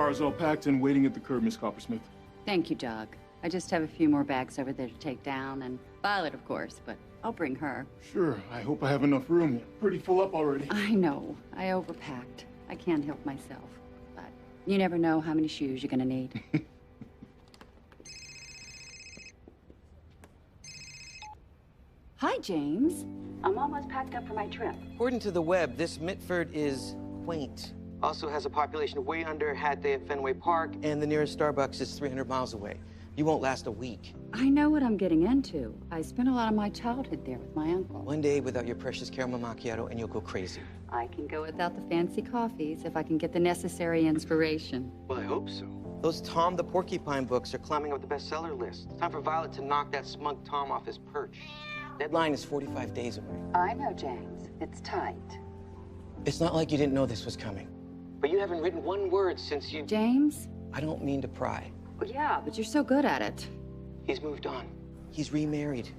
Car's all packed and waiting at the curb, Miss Coppersmith. Thank you, Doug. I just have a few more bags over there to take down, and Violet, of course, but I'll bring her. Sure, I hope I have enough room. Pretty full up already. I know. I overpacked. I can't help myself. But you never know how many shoes you're gonna need. Hi, James. I'm almost packed up for my trip. According to the web, this Mitford is quaint. Also has a population way under Hathaway at Fenway Park, and the nearest Starbucks is 300 miles away. You won't last a week. I know what I'm getting into. I spent a lot of my childhood there with my uncle. One day without your precious caramel macchiato and you'll go crazy. I can go without the fancy coffees if I can get the necessary inspiration. Well, I hope so. Those Tom the Porcupine books are climbing up the bestseller list. It's time for Violet to knock that smug Tom off his perch. Deadline is 45 days away. I know, James. It's tight. It's not like you didn't know this was coming. But you haven't written one word since you... James? I don't mean to pry. Well, yeah, but you're so good at it. He's moved on. He's remarried.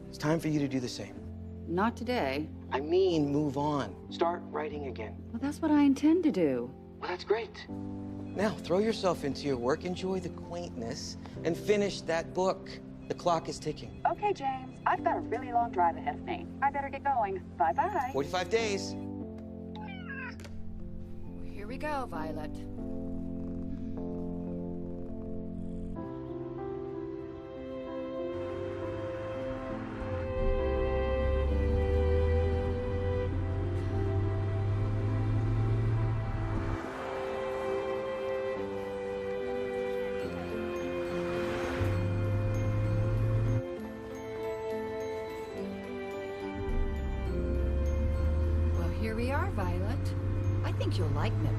It's time for you to do the same. Not today. I mean, move on. Start writing again. Well, that's what I intend to do. Well, that's great. Now, throw yourself into your work, enjoy the quaintness, and finish that book. The clock is ticking. Okay, James. I've got a really long drive ahead of me. I better get going. Bye-bye. 45 days. Here we go, Violet. Here we are, Violet. I think you'll like Mitford.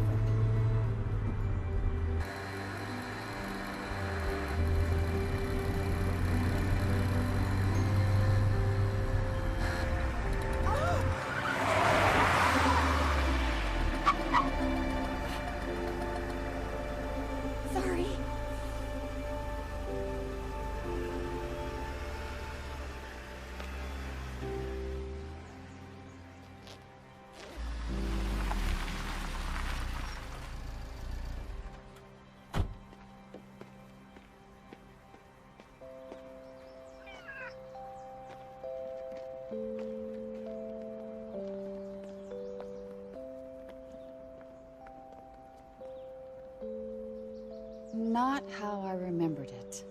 Sorry. Not how I remembered it.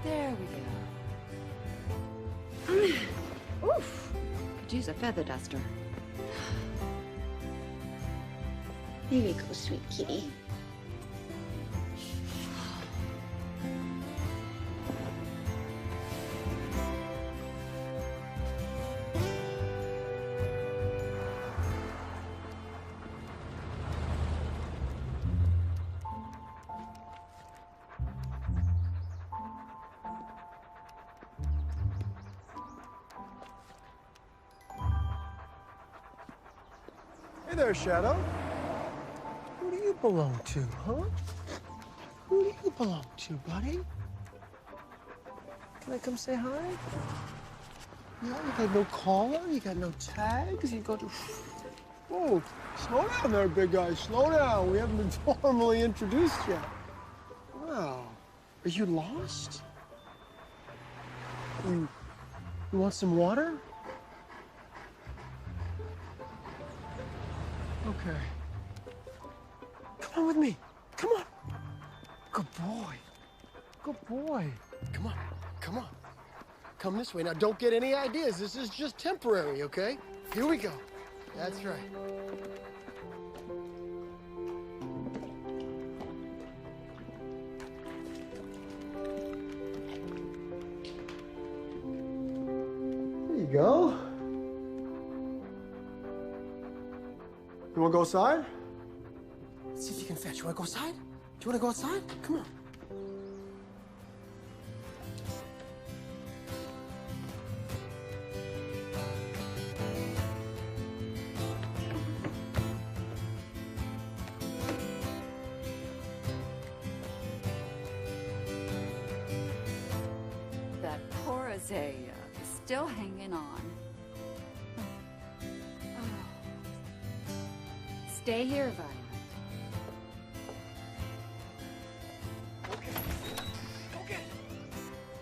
There we go. Oof! Could use a feather duster. Here we go, sweet kitty. Hey there, Shadow. Who do you belong to, huh? Who do you belong to, buddy? Can I come say hi? Yeah, you got no collar, you got no tags, you got to... Oh, slow down there, big guy, slow down. We haven't been formally introduced yet. Wow, are you lost? You want some water? Okay. Come on with me. Come on. Good boy. Good boy. Come on. Come on. Come this way. Now, don't get any ideas. This is just temporary, okay? Here we go. That's right. There you go. You want to go outside? Let's see if you can fetch. You want to go outside? Do you want to go outside? Come on. say, still hanging on. Oh. Stay here, Violet. Okay. Go get it.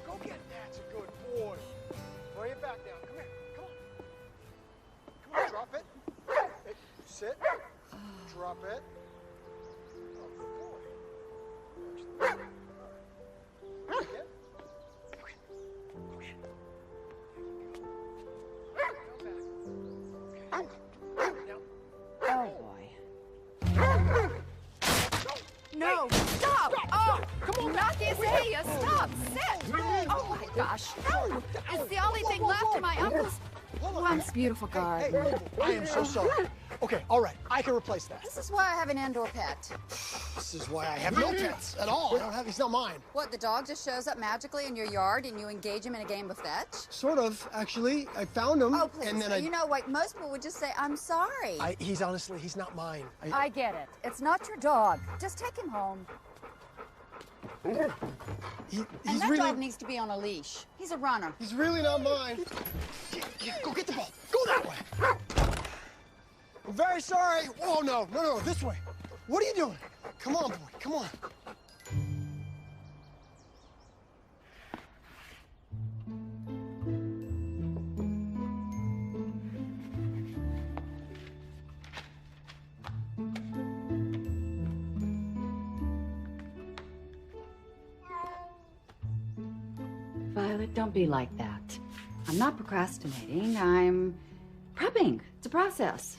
Go get it. That's a good boy. Lay it back down. Come here. Come on. Come on, drop it. Hey, sit. Drop it. Oh, good boy. Again. Go get it. Go get it. Come back. Okay. Now. Oh, boy. No, stop! Oh, come on, not this area. Stop, sit! Oh my gosh, no! It's the only thing left of my uncle's once beautiful garden. Hey, I am so sorry. Okay, all right, I can replace that. This is why I have an indoor pet. This is why I have no pets at all. I don't have, he's not mine. What, the dog just shows up magically in your yard and you engage him in a game of fetch? Sort of, actually. I found him, Oh, please. and then You know, like, most people would just say, I'm sorry. he's honestly, he's not mine. I get it. It's not your dog. Just take him home. He's And that really, dog needs to be on a leash. He's a runner. he's really not mine. Go get the ball. Go that way. I'm very sorry. Oh, no, this way. What are you doing? Come on, boy, come on. Violet, don't be like that. I'm not procrastinating. I'm prepping. It's a process.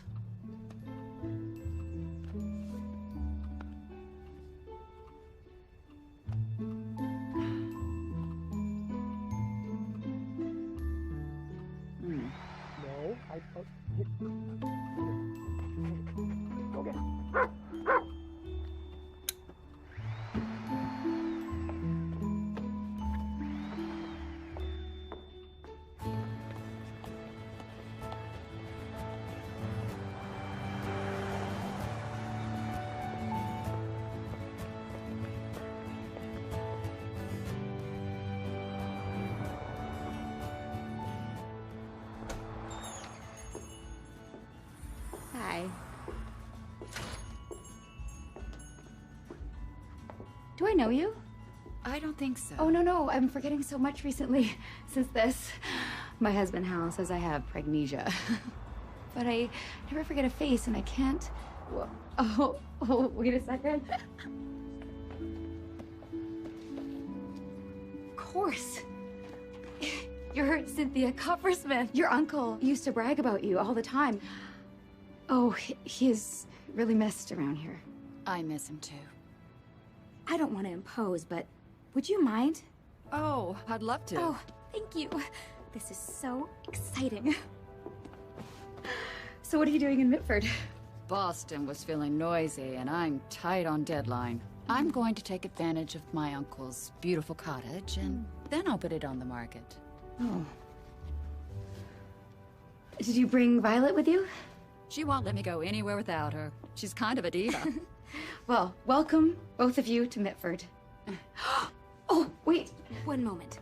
No, Okay. Hi. Do I know you? I don't think so. Oh, no, I'm forgetting so much recently since this. My husband Hal says I have pragnesia. But I never forget a face and I can't... Whoa. Oh, wait a second. Of course. You're Cynthia Coppersmith. Your uncle used to brag about you all the time. Oh, he is really missed around here. I miss him too. I don't want to impose, but would you mind? Oh, I'd love to. Oh, thank you. This is so exciting. So what are you doing in Mitford? Boston was feeling noisy, and I'm tight on deadline. I'm going to take advantage of my uncle's beautiful cottage, and then I'll put it on the market. Oh. Did you bring Violet with you? She won't let me go anywhere without her. She's kind of a diva. Well, welcome, both of you, to Mitford. Oh, wait, one moment.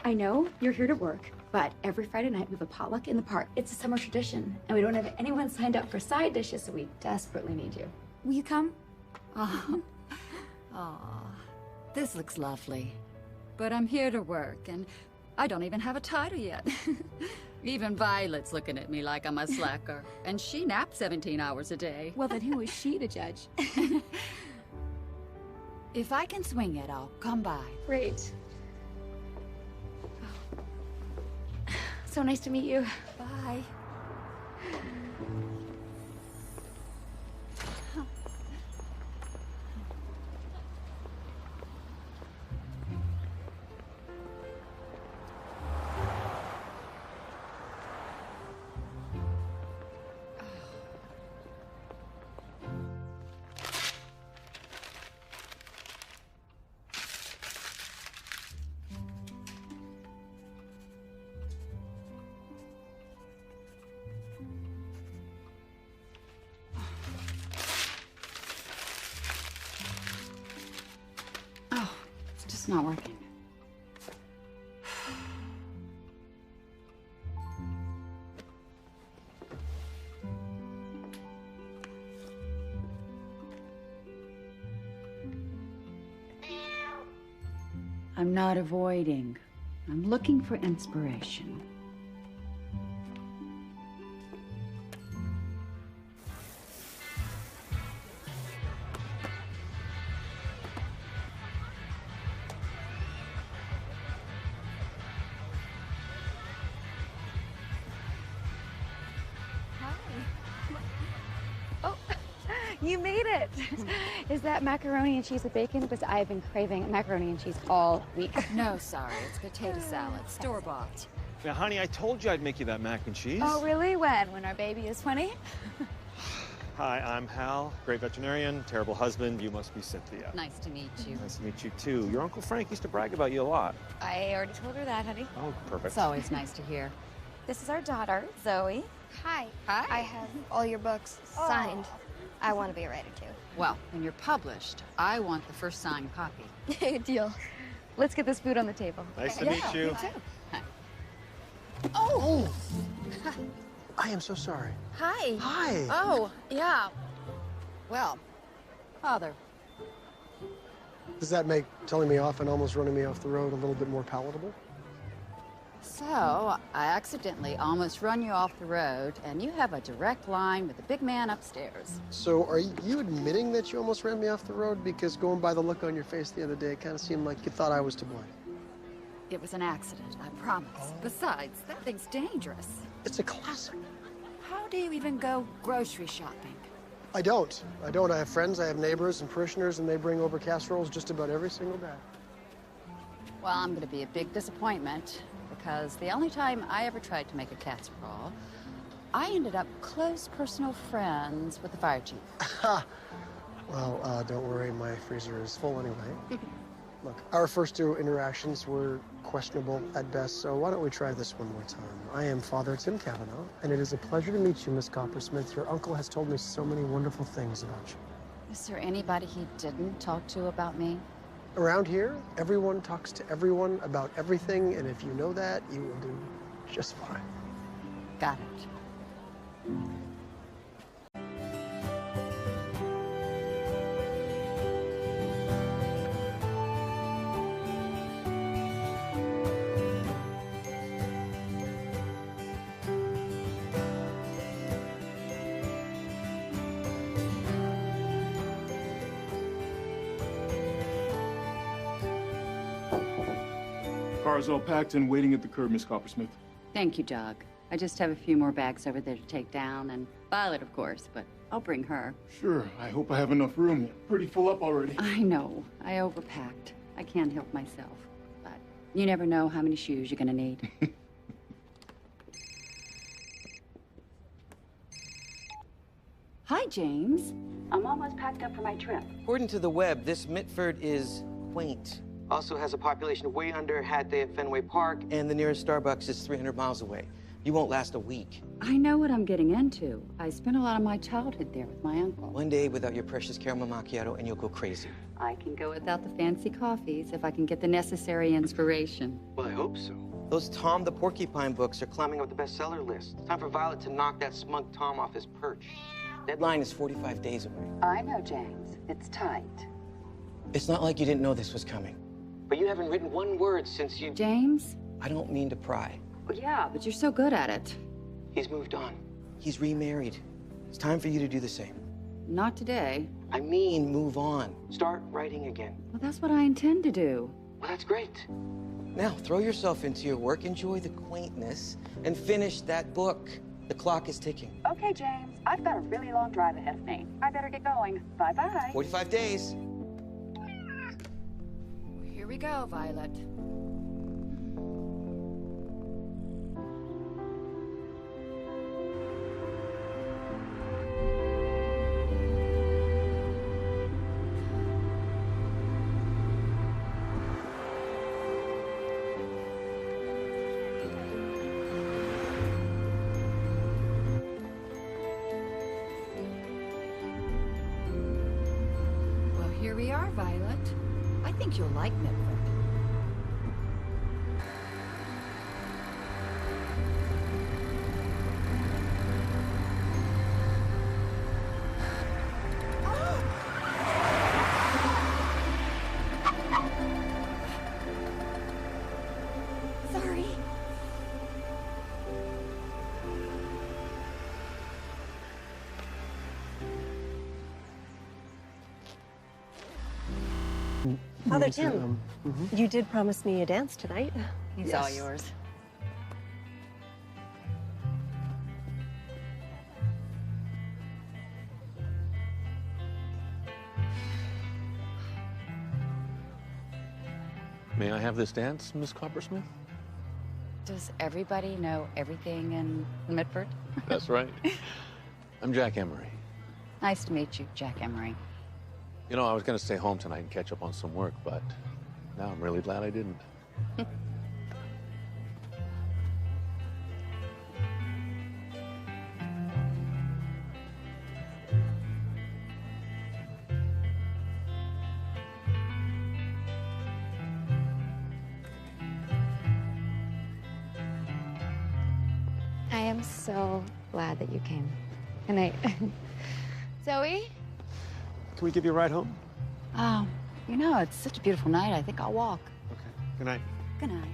I know you're here to work, but every Friday night we have a potluck in the park. It's a summer tradition, and we don't have anyone signed up for side dishes, so we desperately need you. Will you come? Oh, this looks lovely. But I'm here to work, and I don't even have a title yet. Even Violet's looking at me like I'm a slacker, and she naps 17 hours a day. Well, then who is she to judge? If I can swing it, I'll come by. Great. So nice to meet you. Bye. It's not working. I'm not avoiding. I'm looking for inspiration. You made it! Is that macaroni and cheese with bacon? Because I've been craving macaroni and cheese all week. No, sorry. It's potato salad. Store-bought. Now, honey, I told you I'd make you that mac and cheese. Oh, really? When? When our baby is 20? Hi, I'm Hal, great veterinarian, terrible husband. You must be Cynthia. Nice to meet you. Nice to meet you, too. Your Uncle Frank used to brag about you a lot. I already told her that, honey. Oh, perfect. It's always nice to hear. This is our daughter, Zoe. Hi. Hi. I have all your books signed. I want to be a writer too. Well, when you're published, I want the first signed copy. Good deal. Let's get this food on the table. Nice to meet you. Hi. Oh! I am so sorry. Hi. Hi. Oh, yeah. Well, Father. Does that make telling me off and almost running me off the road a little bit more palatable? So, I accidentally almost run you off the road, and you have a direct line with the big man upstairs. So are you admitting that you almost ran me off the road? Because going by the look on your face the other day, it kind of seemed like you thought I was to blame. It was an accident, I promise. Besides, that thing's dangerous. It's a classic. How do you even go grocery shopping? I don't. I have friends, I have neighbors and parishioners, and they bring over casseroles just about every single day. Well, I'm going to be a big disappointment, because the only time I ever tried to make a casserole, I ended up close personal friends with the fire chief. Well, don't worry, my freezer is full anyway. Look, our first two interactions were questionable at best, so why don't we try this one more time? I am Father Tim Cavanaugh, and it is a pleasure to meet you, Miss Coppersmith. Your uncle has told me so many wonderful things about you. Is there anybody he didn't talk to about me? Around here, everyone talks to everyone about everything, and if you know that, you will do just fine. Got it. Car's all packed and waiting at the curb, Miss Coppersmith. Thank you, Doug. I just have a few more bags over there to take down, and Violet, of course, but I'll bring her. Sure, I hope I have enough room. We're pretty full up already. I know. I overpacked. I can't help myself. But you never know how many shoes you're gonna need. Hi, James. I'm almost packed up for my trip. According to the web, this Mitford is quaint. Also has a population way under Hathaway at Fenway Park, and the nearest Starbucks is 300 miles away. You won't last a week. I know what I'm getting into. I spent a lot of my childhood there with my uncle. One day without your precious caramel macchiato, and you'll go crazy. I can go without the fancy coffees if I can get the necessary inspiration. Well, I hope so. Those Tom the Porcupine books are climbing up the bestseller list. It's time for Violet to knock that smug Tom off his perch. Deadline is 45 days away. I know, James. It's tight. It's not like you didn't know this was coming. But you haven't written one word since you... James? I don't mean to pry. Well, yeah, but you're so good at it. He's moved on. He's remarried. It's time for you to do the same. Not today. I mean, move on. Start writing again. Well, that's what I intend to do. Well, that's great. Now, throw yourself into your work, enjoy the quaintness, and finish that book. The clock is ticking. Okay, James. I've got a really long drive ahead of me. I better get going. Bye-bye. 45 days. Here we go, Violet. Well, here we are, Violet. I think you'll like Mitford. Father Tim, you did promise me a dance tonight. He's all yours. May I have this dance, Miss Coppersmith? Does everybody know everything in Mitford? That's right. I'm Jack Emery. Nice to meet you, Jack Emery. You know, I was going to stay home tonight and catch up on some work, but now I'm really glad I didn't. I am so glad that you came. Good night. Zoe? Can we give you a ride home? You know, it's such a beautiful night. I think I'll walk. Okay. Good night. Good night.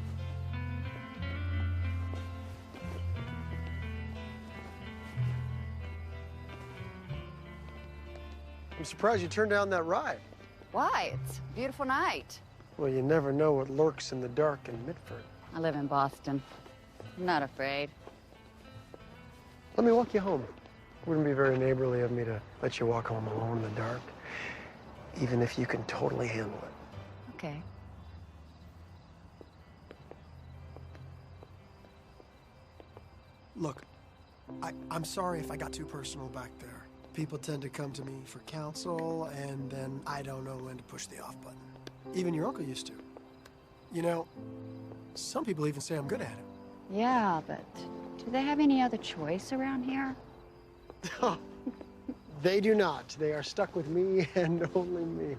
I'm surprised you turned down that ride. Why? It's a beautiful night. Well, you never know what lurks in the dark in Mitford. I live in Boston. I'm not afraid. Let me walk you home. Wouldn't be very neighborly of me to let you walk home alone in the dark, even if you can totally handle it. Okay. Look, I'm sorry if I got too personal back there. People tend to come to me for counsel, and then I don't know when to push the off button. Even your uncle used to. You know, some people even say I'm good at it. Yeah, but do they have any other choice around here? They do not. They are stuck with me and only me.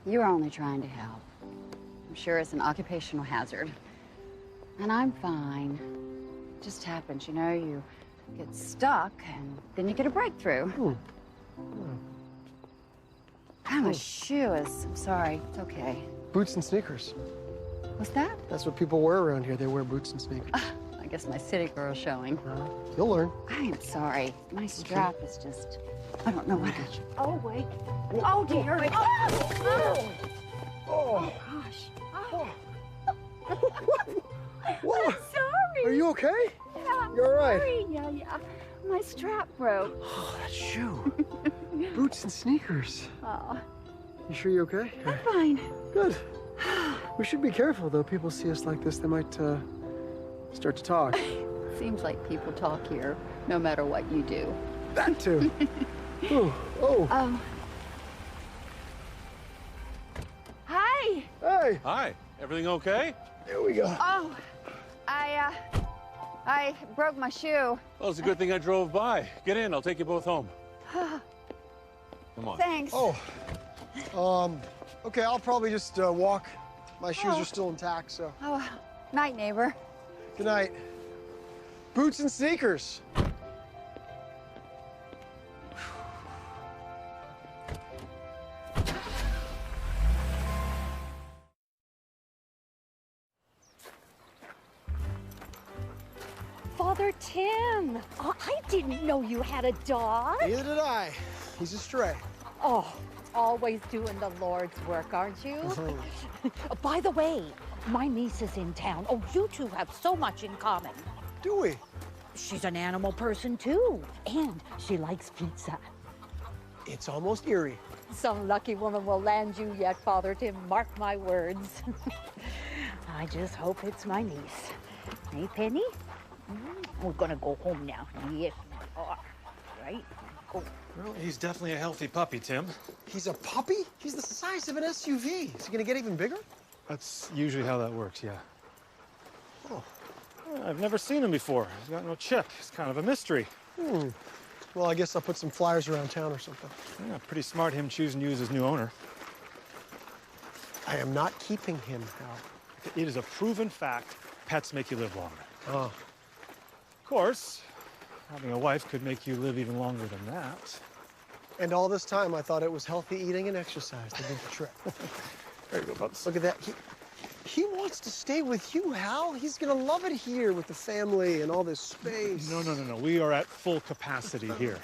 You're only trying to help. I'm sure it's an occupational hazard. And I'm fine. It just happens, you know, you get stuck and then you get a breakthrough. My shoe is, I'm sorry, it's okay. Boots and sneakers. What's that? That's what people wear around here. They wear boots and sneakers. I guess my city girl's showing. You'll learn. I am sorry. My strap is just, I don't know what. Oh, wait. Oh, dear. Oh, Gosh. whoa. I'm sorry. Are you okay? Yeah, You're all right. sorry. Yeah. My strap broke. Oh, that shoe. Boots and sneakers. Oh, You sure you're okay? I'm fine. Good. We should be careful, though. People see us like this, they might start to talk. Seems like people talk here, no matter what you do. That too. Oh. Hi. Hey. Hi. Everything okay? Here we go. Oh, I broke my shoe. Well, it's a good thing I drove by. Get in. I'll take you both home. Come on. Thanks. Okay, I'll probably just walk. My shoes are still intact, so. Oh, night, neighbor. Good night. Boots and sneakers. Father Tim, oh, I didn't know you had a dog. Neither did I. He's a stray. Oh, always doing the Lord's work, aren't you? By the way, my niece is in town. Oh, you two have so much in common. Do we? She's an animal person too, and she likes pizza. It's almost eerie. Some lucky woman will land you yet, Father Tim, mark my words. I just hope it's my niece. Hey, Penny? We're gonna go home now. Yes, we are. Right? Go. Well, he's definitely a healthy puppy, Tim. He's a puppy? He's the size of an SUV. Is he gonna get even bigger? That's usually how that works, yeah. Oh. I've never seen him before. He's got no chip. He's kind of a mystery. Well, I guess I'll put some flyers around town or something. Yeah, pretty smart him choosing you as his new owner. I am not keeping him, Hal. It is a proven fact, pets make you live longer. Oh. Of course, having a wife could make you live even longer than that. And all this time, I thought it was healthy eating and exercise that did the trick. There you go, Bubs. Look at that. He wants to stay with you, Hal. He's gonna love it here with the family and all this space. No. We are at full capacity here.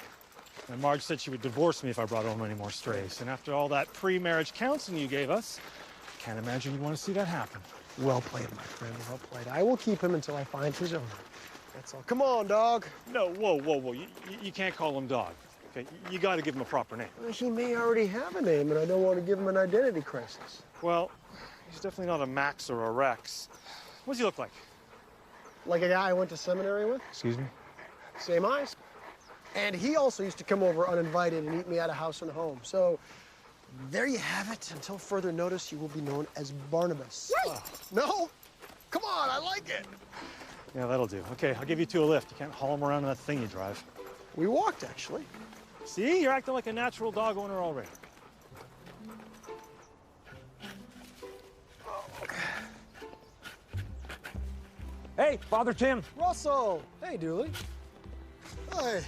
And Marge said she would divorce me if I brought home any more strays. And after all that pre-marriage counseling you gave us, can't imagine you'd want to see that happen. Well played, my friend, well played. I will keep him until I find his owner. That's all. Come on, dog. No, whoa. You can't call him dog. Okay, you got to give him a proper name. Well, he may already have a name, and I don't want to give him an identity crisis. Well, he's definitely not a Max or a Rex. What does he look like? Like a guy I went to seminary with? Excuse me? Same eyes. And he also used to come over uninvited and eat me out of house and home. So there you have it. Until further notice, you will be known as Barnabas. No? Come on, I like it. Yeah, that'll do. Okay, I'll give you two a lift. You can't haul him around in that thing you drive. We walked, actually. See? You're acting like a natural dog owner already. Hey, Father Tim. Russell. Hey, Dooley. Hey.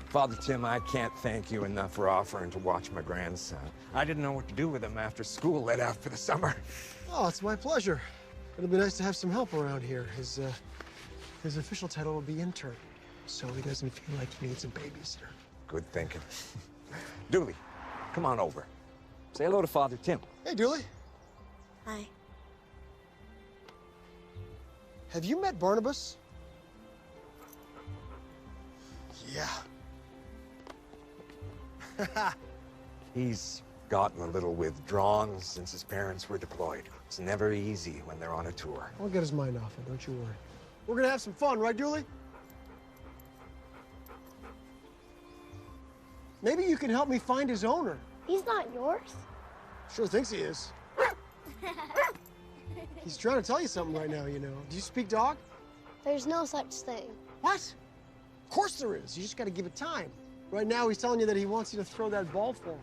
Father Tim, I can't thank you enough for offering to watch my grandson. I didn't know what to do with him after school let out for the summer. Oh, it's my pleasure. It'll be nice to have some help around here. His official title will be intern, so he doesn't feel like he needs a babysitter. Good thinking. Dooley, come on over. Say hello to Father Tim. Hey, Dooley. Hi. Have you met Barnabas? Yeah. He's gotten a little withdrawn since his parents were deployed. It's never easy when they're on a tour. I'll get his mind off it, don't you worry. We're gonna have some fun, right, Dooley? Maybe you can help me find his owner. He's not yours. Sure thinks he is. He's trying to tell you something right now, you know. Do you speak dog? There's no such thing. What? Of course there is. You just gotta give it time. Right now, he's telling you that he wants you to throw that ball for him.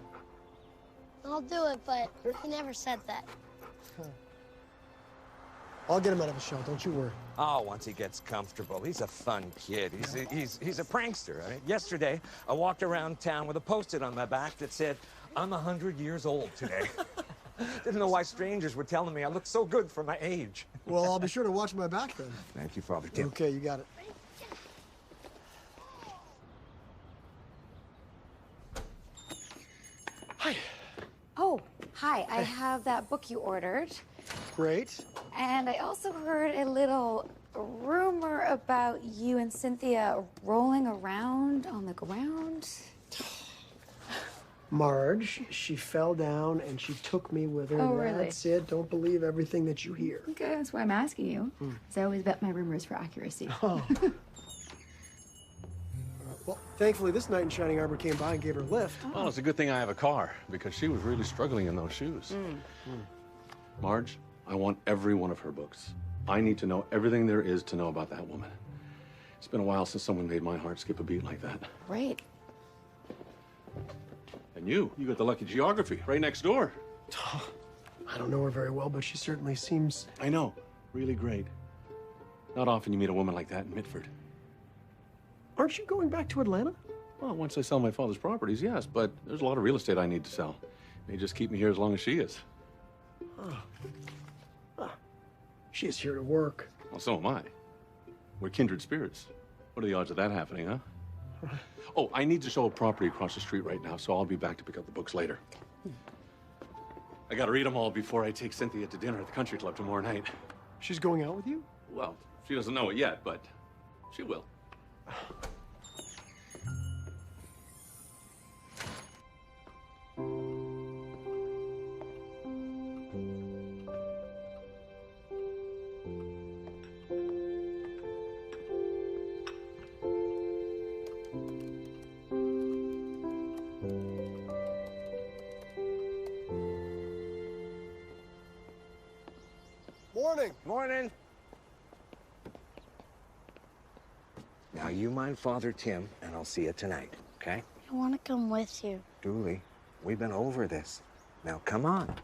I'll do it, but he never said that. I'll get him out of a shell, don't you worry. Oh, once he gets comfortable, he's a fun kid. He's a prankster. I mean, yesterday, I walked around town with a Post-it on my back that said, "I'm 100 years old today." Didn't know why strangers were telling me I looked so good for my age. Well, I'll be sure to watch my back then. Thank you, Father Tim. Okay, you got it. Hi. Oh, hi. I have that book you ordered. Great. And I also heard a little rumor about you and Cynthia rolling around on the ground. Marge, she fell down and she took me with her. Oh, really? That's it. Don't believe everything that you hear. Okay, that's why I'm asking you. Because I always bet my rumors for accuracy. Oh. Well, thankfully, this knight in Shining Arbor came by and gave her a lift. Well, it's a good thing I have a car, because she was really struggling in those shoes. Marge, I want every one of her books. I need to know everything there is to know about that woman. It's been a while since someone made my heart skip a beat like that. Great. And you got the lucky geography right next door. I don't know her very well, but she certainly seems... I know, really great. Not often you meet a woman like that in Mitford. Aren't you going back to Atlanta? Well, once I sell my father's properties, yes, but there's a lot of real estate I need to sell. May just keep me here as long as she is. She is here to work. Well, so am I. We're kindred spirits. What are the odds of that happening, huh? Oh, I need to show a property across the street right now, so I'll be back to pick up the books later. I gotta read them all before I take Cynthia to dinner at the country club tomorrow night. She's going out with you? Well, she doesn't know it yet, but she will. Morning. Morning. Now, you mind Father Tim, and I'll see you tonight, okay? I want to come with you. Dooley, we've been over this. Now, come on.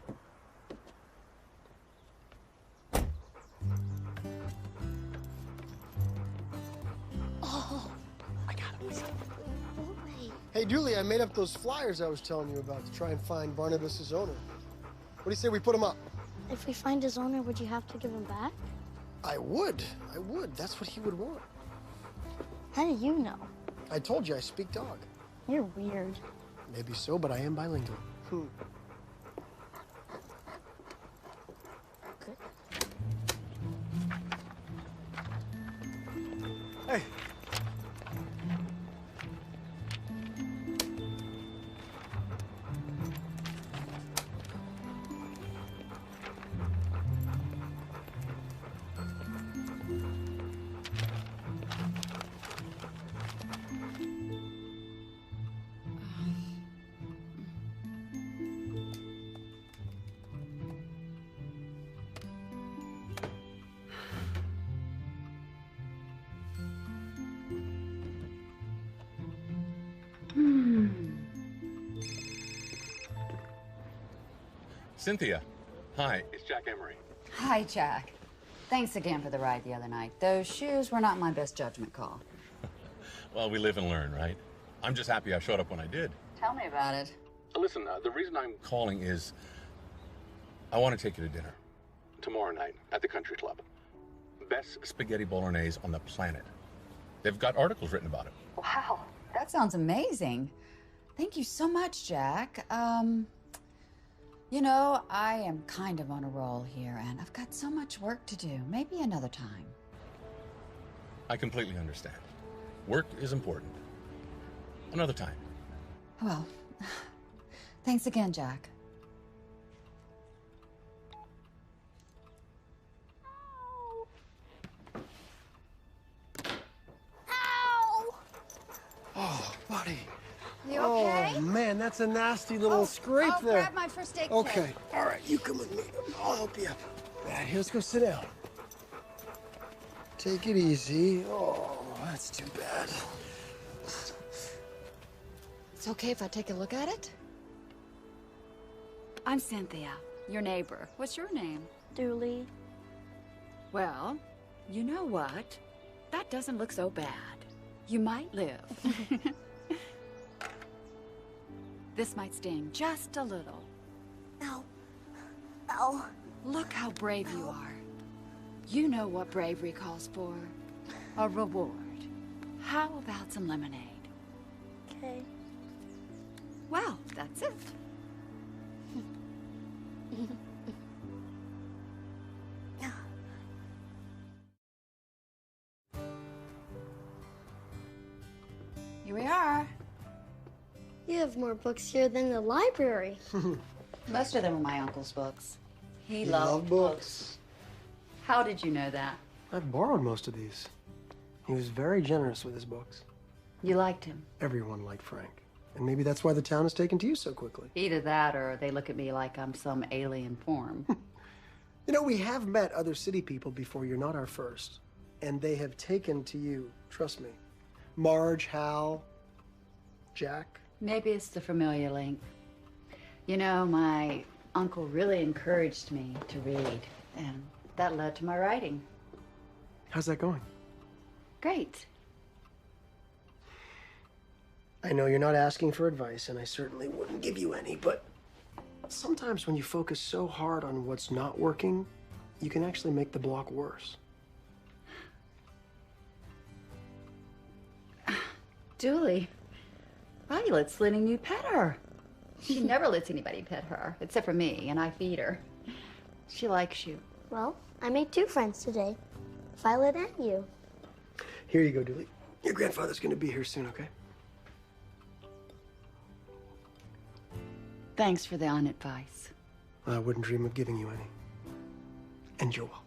Oh. I got it. Hey, Dooley, I made up those flyers I was telling you about to try and find Barnabas' owner. What do you say we put them up? If we find his owner, would you have to give him back? I would. That's what he would want. How do you know? I told you I speak dog. You're weird. Maybe so, but I am bilingual. Hey. Cynthia, hi, it's Jack Emery. Hi, Jack. Thanks again for the ride the other night. Those shoes were not my best judgment call. Well, we live and learn, right? I'm just happy I showed up when I did. Tell me about it. Listen, the reason I'm calling is I want to take you to dinner tomorrow night at the country club. Best spaghetti bolognese on the planet. They've got articles written about it. Wow, that sounds amazing. Thank you so much, Jack. You know, I am kind of on a roll here, and I've got so much work to do. Maybe another time. I completely understand. Work is important. Another time. Well, thanks again, Jack. Oh, buddy. You okay? Oh, man, that's a nasty little scrape I'll there. grab my first aid kit. Okay. All right, you come with me. I'll help you up. All right, here, let's go sit down. Take it easy. Oh, that's too bad. It's okay if I take a look at it? I'm Cynthia, your neighbor. What's your name? Dooley. Well, you know what? That doesn't look so bad. You might live. This might sting just a little. Ow. Ow. Look how brave you are. You know what bravery calls for. A reward. How about some lemonade? Okay. Well, that's it. Here we are. You have more books here than the library. Most of them are my uncle's books. He You loved love books. How did you know that? I've borrowed most of these. He was very generous with his books. You liked him. Everyone liked Frank. And maybe that's why the town has taken to you so quickly. Either that or they look at me like I'm some alien form. You know, we have met other city people before. You're not our first. And they have taken to you, trust me. Marge, Hal, Jack. Maybe it's the familiar link. You know, my uncle really encouraged me to read, and that led to my writing. How's that going? Great. I know you're not asking for advice, and I certainly wouldn't give you any, but sometimes when you focus so hard on what's not working, you can actually make the block worse. Julie, Violet's letting you pet her. She never lets anybody pet her, except for me, and I feed her. She likes you. Well, I made 2 friends today. Violet and you. Here you go, Dooley. Your grandfather's gonna be here soon, okay? Thanks for the on advice. I wouldn't dream of giving you any. And you're welcome.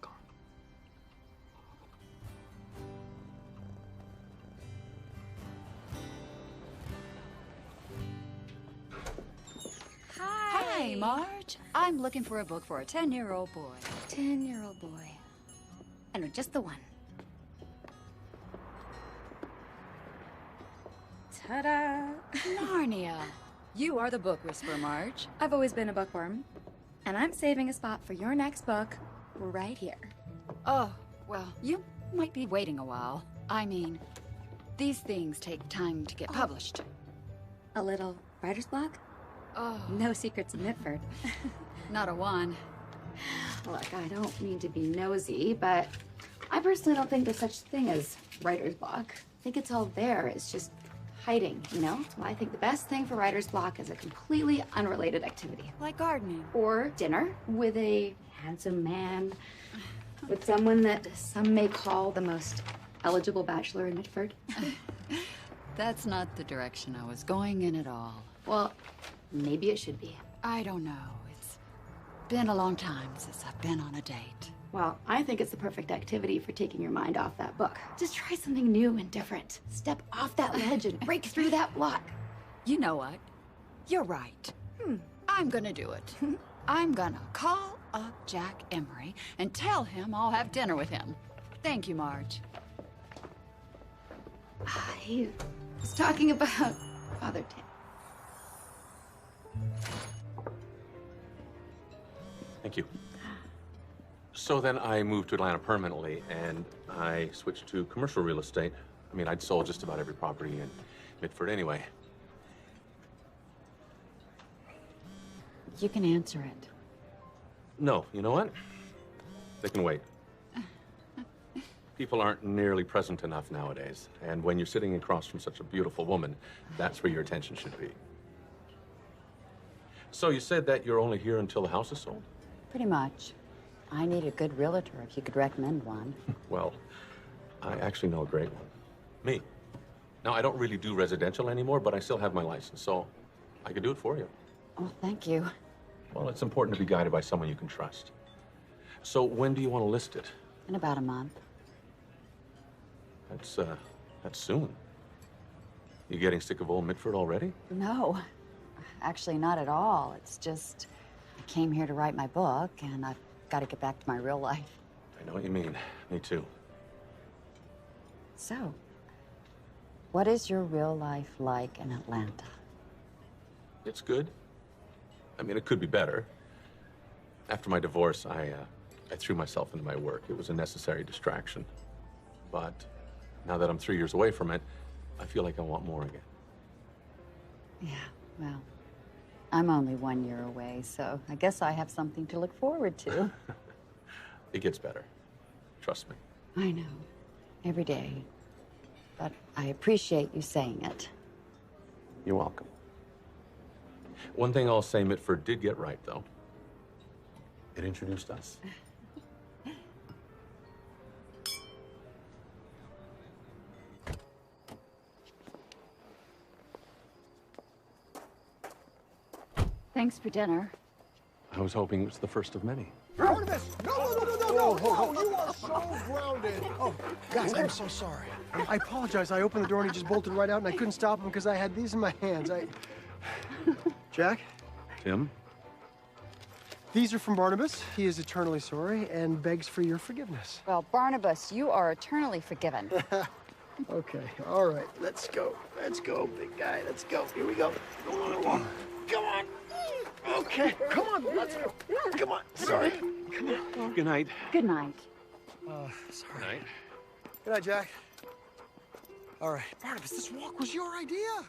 Hi, Marge. I'm looking for a book for a 10-year-old boy. 10-year-old boy. I know just the one. Ta-da! Narnia. You are the book whisperer, Marge. I've always been a bookworm, and I'm saving a spot for your next book right here. Oh, well, you might be waiting a while. I mean, these things take time to get published. A little writer's block? Oh, No secrets in Mitford. not a one. Look, I don't mean to be nosy, but I personally don't think there's such thing as writer's block. I think it's all there. It's just hiding, you know? Well, I think the best thing for writer's block is a completely unrelated activity. Like gardening. Or dinner with a handsome man, with someone that some may call the most eligible bachelor in Mitford. That's not the direction I was going in at all. Well, maybe it should be. I don't know. It's been a long time since I've been on a date. Well, I think it's the perfect activity for taking your mind off that book. Just try something new and different. Step off that ledge and break through that block. You know what? You're right. I'm gonna do it. I'm gonna call up Jack Emery and tell him I'll have dinner with him. Thank you, Marge. I was talking about Father Tim. Thank you. So then I moved to Atlanta permanently, and I switched to commercial real estate. I mean, I'd sold just about every property in Mitford anyway. You can answer it. No, you know what? They can wait. People aren't nearly present enough nowadays, and when you're sitting across from such a beautiful woman, that's where your attention should be. So you said that you're only here until the house is sold? Pretty much. I need a good realtor if you could recommend one. Well, I actually know a great one. Me. Now, I don't really do residential anymore, but I still have my license, so I could do it for you. Oh, thank you. Well, it's important to be guided by someone you can trust. So when do you want to list it? In about a month. That's soon. You getting sick of old Mitford already? No, actually not at all. It's just, I came here to write my book, and I've got to get back to my real life. I know what you mean. Me too. So, what is your real life like in Atlanta? It's good. I mean, it could be better. After my divorce, I threw myself into my work. It was a necessary distraction. But now that I'm 3 years away from it, I feel like I want more again. Yeah, well, I'm only 1 year away, so I guess I have something to look forward to. It gets better. Trust me. I know, every day. But I appreciate you saying it. You're welcome. One thing I'll say Mitford did get right, though. It introduced us. Thanks for dinner. I was hoping it was the first of many. Barnabas! No! You are so grounded. Oh, guys, I'm so sorry. I apologize. I opened the door and he just bolted right out, and I couldn't stop him because I had these in my hands. Jack? Tim? These are from Barnabas. He is eternally sorry and begs for your forgiveness. Well, Barnabas, you are eternally forgiven. Okay, all right. Let's go. Let's go, big guy. Let's go. Here we go. Come on. Okay, come on. Let's go. Come on. Sorry. Come on. Good night. Good night. Sorry. Good night. Good night, Jack. All right, Barnabas, this walk was your idea.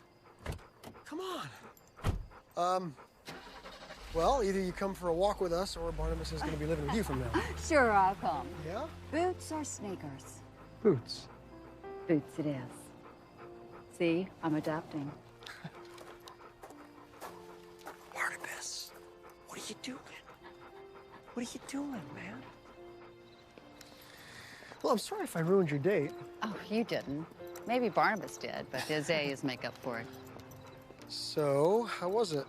Come on. Well, either you come for a walk with us or Barnabas is going to be living with you from now on. Sure, I'll come. Yeah? Boots or sneakers? Boots. Boots it is. See, I'm adapting. Barnabas, what are you doing? What are you doing, man? Well, I'm sorry if I ruined your date. Oh, you didn't. Maybe Barnabas did, but his A's make up for it. So, how was it?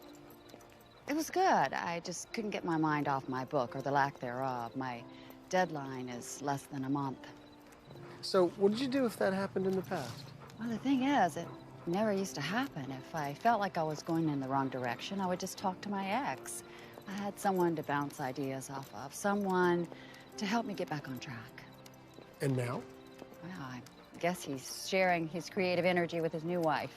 It was good. I just couldn't get my mind off my book, or the lack thereof. My deadline is less than a month. So, what did you do if that happened in the past? Well, the thing is, it never used to happen. If I felt like I was going in the wrong direction, I would just talk to my ex. I had someone to bounce ideas off of, someone to help me get back on track. And now? Well, I guess he's sharing his creative energy with his new wife.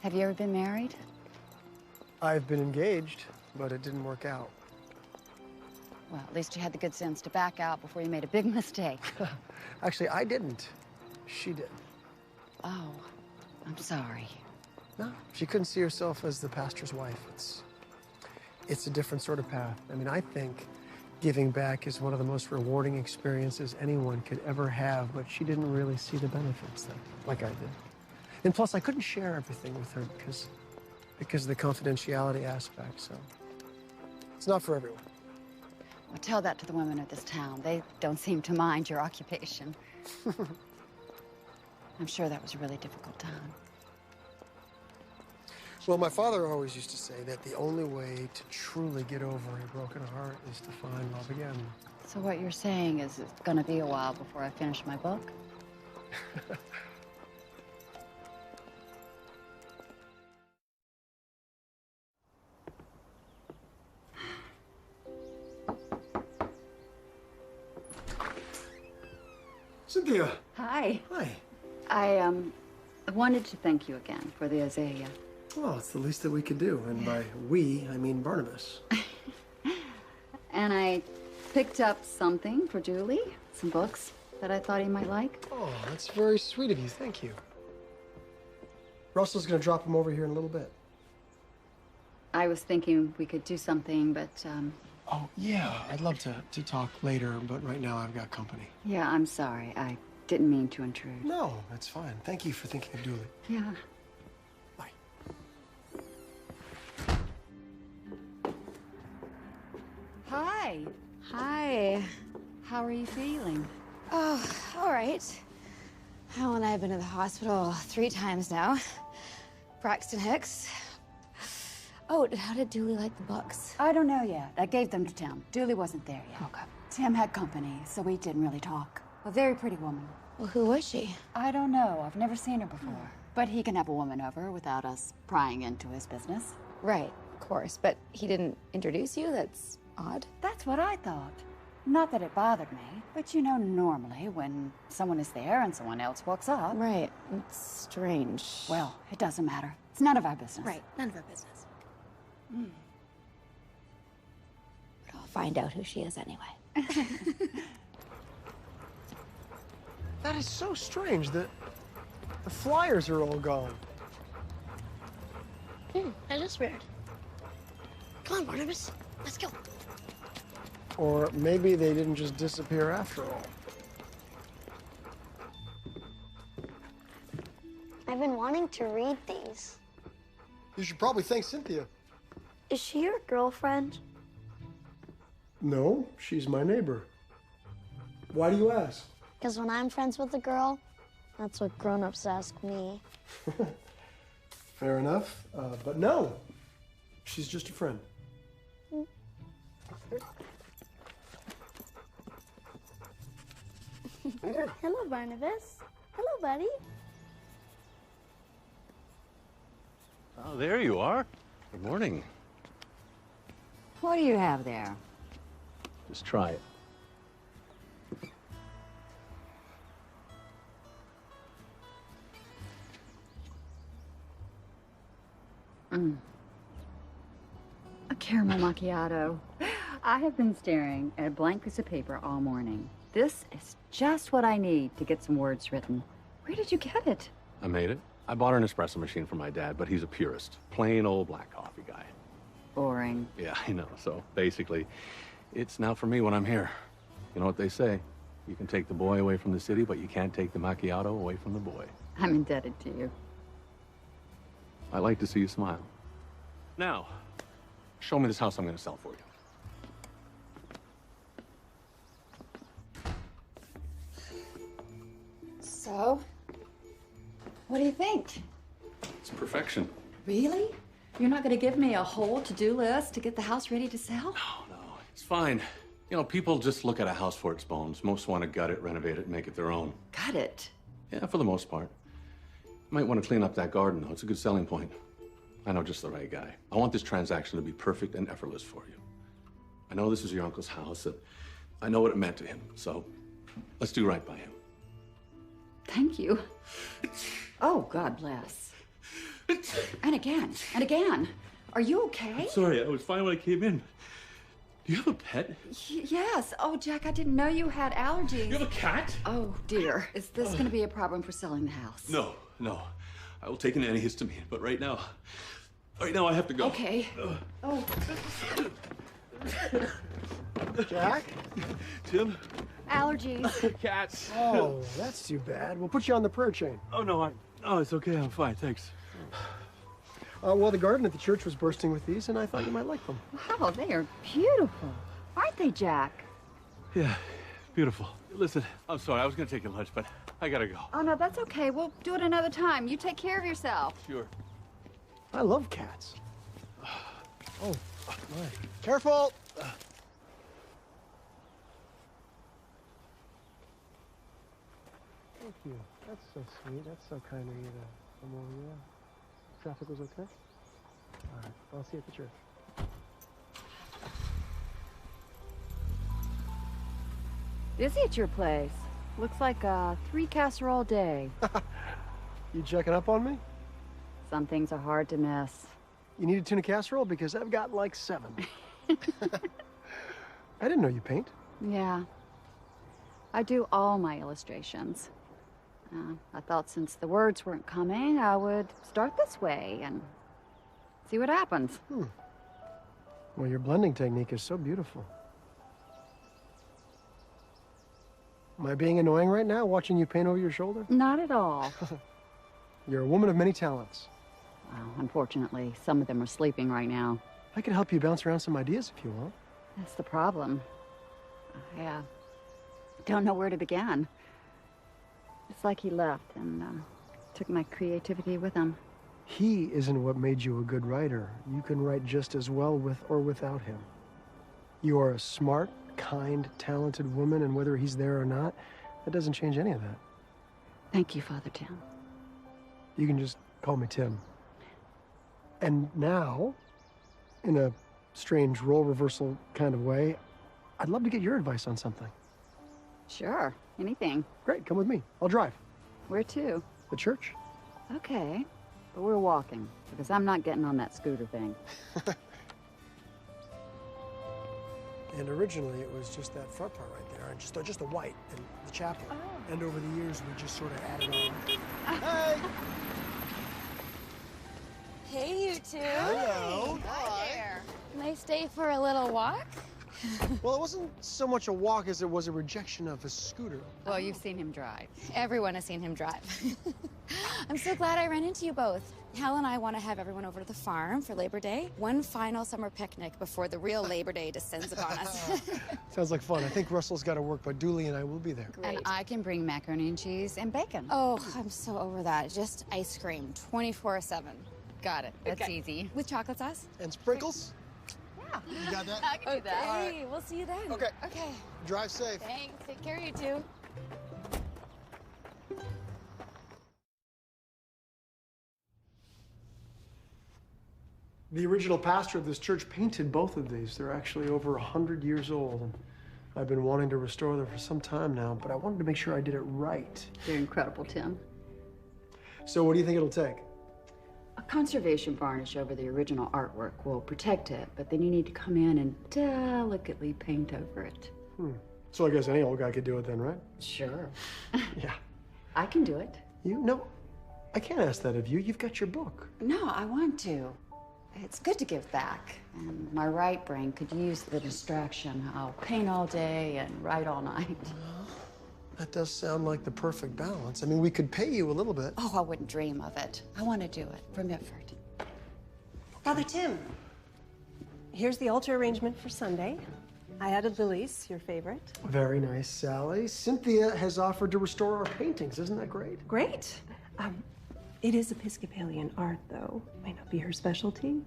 Have you ever been married? I've been engaged, but it didn't work out. Well, at least you had the good sense to back out before you made a big mistake. Actually, I didn't. She did. Oh, I'm sorry. No, she couldn't see herself as the pastor's wife. It's a different sort of path. I mean, I think Giving back is one of the most rewarding experiences anyone could ever have, but she didn't really see the benefits then, like I did. And plus, I couldn't share everything with her because of the confidentiality aspect, so it's not for everyone. Well, tell that to the women of this town. They don't seem to mind your occupation. I'm sure that was a really difficult time. Well, my father always used to say that the only way to truly get over a broken heart is to find love again. So what you're saying is it's gonna be a while before I finish my book? Cynthia. Hi. Hi. I wanted to thank you again for the azalea. Well, it's the least that we could do, and by we, I mean Barnabas. And I picked up something for Julie, some books that I thought he might like. Oh, that's very sweet of you. Thank you. Russell's gonna drop him over here in a little bit. I was thinking we could do something, but, Oh, yeah. I'd love to talk later, but right now I've got company. yeah, I'm sorry. I didn't mean to intrude. No, that's fine. Thank you for thinking of Julie. Yeah. Bye. Hi. Hi. How are you feeling? Oh, all right. Hal and I have been to the hospital 3 times now. Braxton Hicks. Oh, how did Dooley like the books? I don't know yet. I gave them to Tim. Dooley wasn't there yet. Okay. Tim had company, so we didn't really talk. A very pretty woman. Well, who was she? I don't know. I've never seen her before. But he can have a woman over without us prying into his business. Right, of course. But he didn't introduce you? That's odd. That's what I thought. Not that it bothered me, but you know, normally when someone is there and someone else walks up. Right. It's strange. Well, it doesn't matter. It's none of our business. Right. None of our business. But I'll find out who she is anyway. That is so strange that the flyers are all gone. That is weird. Come on, Barnabas. Let's go. Or maybe they didn't just disappear after all. I've been wanting to read these. You should probably thank Cynthia. Is she your girlfriend? No, she's my neighbor. Why do you ask? Because when I'm friends with a girl, that's what grown-ups ask me. Fair enough, but no. She's just a friend. Hello, Barnabas. Hello, buddy. Oh, there you are. Good morning. What do you have there? Just try it. A caramel macchiato. I have been staring at a blank piece of paper all morning. This is just what I need to get some words written. Where did you get it? I made it. I bought an espresso machine for my dad, but he's a purist. Plain old black coffee guy. Boring. Yeah, I know. So basically, it's now for me when I'm here. You know what they say? You can take the boy away from the city, but you can't take the macchiato away from the boy. I'm indebted to you. I like to see you smile. Now, show me this house I'm going to sell for you. So, what do you think? It's perfection. Really? You're not going to give me a whole to-do list to get the house ready to sell? No, it's fine. You know, people just look at a house for its bones. Most want to gut it, renovate it, and make it their own. Got it. Yeah, for the most part. You might want to clean up that garden, though. It's a good selling point. I know just the right guy. I want this transaction to be perfect and effortless for you. I know this is your uncle's house, and I know what it meant to him, so let's do right by him. Thank you. Oh, God bless. And again, and again. Are you okay? I'm sorry, I was fine when I came in. Do you have a pet? Yes. Oh, Jack, I didn't know you had allergies. You have a cat? Oh, dear. Is this going to be a problem for selling the house? No. I will take an antihistamine, but right now I have to go. Okay. Oh. Jack? Tim? Allergies. Cats. Oh, that's too bad. We'll put you on the prayer chain. Oh, no, it's okay. I'm fine. Thanks. Well, the garden at the church was bursting with these, and I thought you might like them. Wow, they are beautiful. Aren't they, Jack? Yeah, beautiful. Listen, I'm sorry. I was going to take your lunch, but I got to go. Oh, no, that's okay. We'll do it another time. You take care of yourself. Sure. I love cats. Oh, my. Careful! Thank you. That's so sweet. That's so kind of you to come over here. Traffic was okay? All right. I'll see you at the church. Busy at your place. Looks like a 3-casserole day. You checking up on me? Some things are hard to miss. You need a tuna casserole? Because I've got like 7. I didn't know you paint. Yeah. I do all my illustrations. I thought since the words weren't coming, I would start this way and see what happens. Well, your blending technique is so beautiful. Am I being annoying right now, watching you paint over your shoulder? Not at all. You're a woman of many talents. Well, unfortunately, some of them are sleeping right now. I could help you bounce around some ideas if you want. That's the problem. I don't know where to begin. It's like he left and took my creativity with him. He isn't what made you a good writer. You can write just as well with or without him. You are a smart, kind, talented woman, and whether he's there or not, that doesn't change any of that. Thank you, Father Tim. You can just call me Tim. And now, in a strange role reversal kind of way, I'd love to get your advice on something. Sure, anything. Great, come with me. I'll drive. Where to? The church. Okay, but we're walking, because I'm not getting on that scooter thing. And originally, it was just that front part right there, and just a white, and the chapel. Oh. And over the years, we just sort of added on. Hey! Hey, you two. Hello. Hi there. Nice day for a little walk. Well, it wasn't so much a walk as it was a rejection of a scooter. Well, you've seen him drive. Everyone has seen him drive. I'm so glad I ran into you both. Hal and I want to have everyone over to the farm for Labor Day. One final summer picnic before the real Labor Day descends upon us. Sounds like fun. I think Russell's got to work, but Dooley and I will be there. And I can bring macaroni and cheese and bacon. Oh, I'm so over that. Just ice cream, 24/7. Got it. That's Okay. easy. With chocolate sauce? And sprinkles? Yeah. You got that? I can do that. Hey, we'll see you then. Okay. Okay. Drive safe. Thanks. Take care, you two. The original pastor of this church painted both of these. They're actually over 100 years old, and I've been wanting to restore them for some time now, but I wanted to make sure I did it right. They're incredible, Tim. So what do you think it'll take? A conservation varnish over the original artwork will protect it, but then you need to come in and delicately paint over it. So I guess any old guy could do it then, right? Sure. Yeah. I can do it. You? No, I can't ask that of you. You've got your book. No, I want to. It's good to give back, and my right brain could use the distraction. I'll paint all day and write all night. That does sound like the perfect balance. I mean, we could pay you a little bit. Oh, I wouldn't dream of it. I want to do it for Mitford. Father Tim, here's the altar arrangement for Sunday. I added lilies, your favorite. Very nice, Sally. Cynthia has offered to restore our paintings. Isn't that great? Great. It is Episcopalian art, though. Might not be her specialty.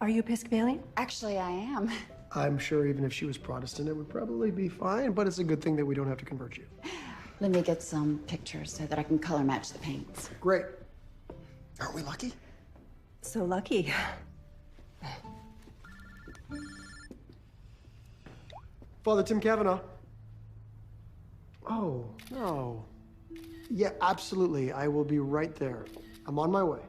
Are you Episcopalian? Actually, I am. I'm sure even if she was Protestant, it would probably be fine, but it's a good thing that we don't have to convert you. Let me get some pictures so that I can color match the paints. Great. Aren't we lucky? So lucky. Father Tim Kavanaugh. Oh, no. Yeah, absolutely. I will be right there. I'm on my way.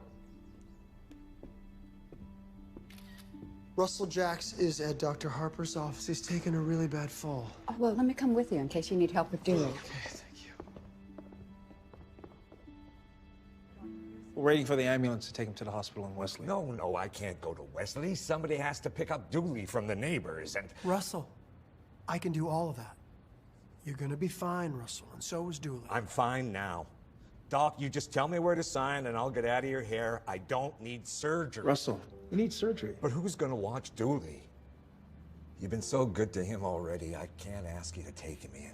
Russell Jacks is at Dr. Harper's office. He's taken a really bad fall. Oh, well, let me come with you in case you need help with Dooley. Okay, thank you. We're waiting for the ambulance to take him to the hospital in Wesley. No, I can't go to Wesley. Somebody has to pick up Dooley from the neighbors, and... Russell, I can do all of that. You're gonna be fine, Russell, and so is Dooley. I'm fine now. Doc, you just tell me where to sign and I'll get out of your hair. I don't need surgery. Russell, you need surgery. But who's gonna watch Dooley? You've been so good to him already, I can't ask you to take him in.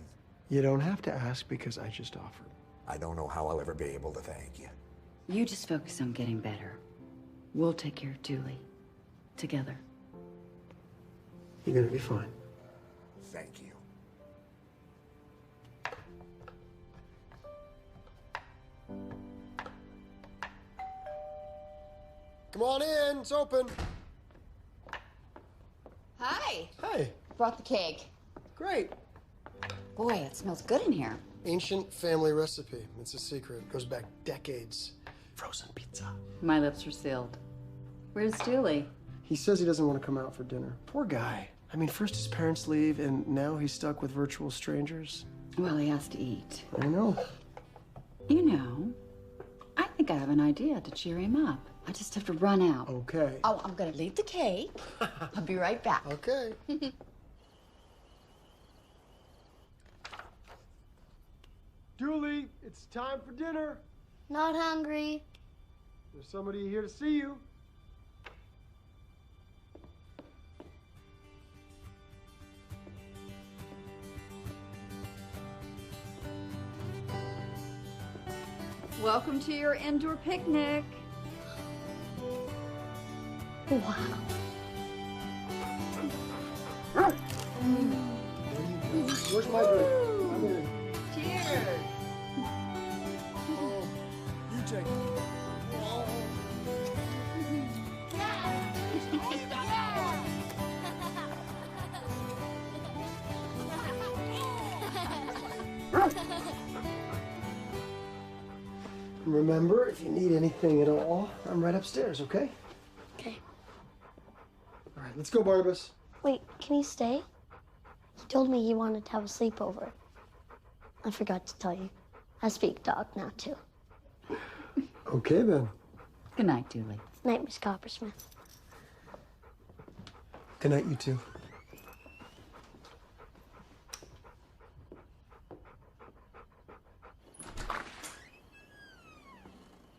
You don't have to ask because I just offered. I don't know how I'll ever be able to thank you. You just focus on getting better. We'll take care of Dooley. Together. You're gonna be fine. Thank you. Come on in, it's open. Hi. Hey. Brought the cake. Great. Boy, it smells good in here. Ancient family recipe. It's a secret. It goes back decades. Frozen pizza. My lips are sealed. Where's Dooley? He says he doesn't want to come out for dinner. Poor guy. I mean, first his parents leave, and now he's stuck with virtual strangers. Well, he has to eat. I know. You know, I think I have an idea to cheer him up. I just have to run out. Okay. Oh, I'm gonna leave the cake. I'll be right back. Okay. Dooley, it's time for dinner. Not hungry. There's somebody here to see you. Welcome to your indoor picnic. Wow. Where's my drink? I'm in. Cheers. Oh, you take it. Remember, if you need anything at all, I'm right upstairs, okay? Okay. All right, let's go, Barnabas. Wait, can he stay? He told me he wanted to have a sleepover. I forgot to tell you. I speak dog now, too. Okay, then. Good night, Dooley. Night, Miss Coppersmith. Good night, you two.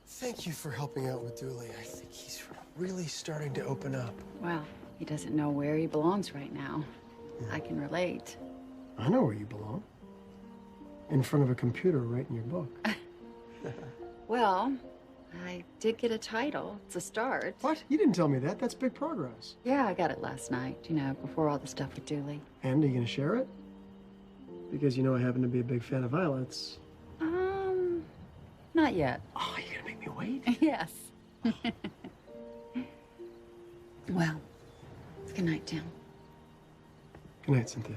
Thank you for helping out with Dooley. I think he's really starting to open up. Well, he doesn't know where he belongs right now. I can relate. I know where you belong. In front of a computer writing your book. Well, I did get a title. It's a start. What? You didn't tell me that. That's big progress. Yeah, I got it last night, you know, before all the stuff with Dooley. And are you gonna share it? Because you know I happen to be a big fan of Violet's. Not yet. Oh, you're gonna make me wait? Yes. Well, good night, Tim. Good night, Cynthia.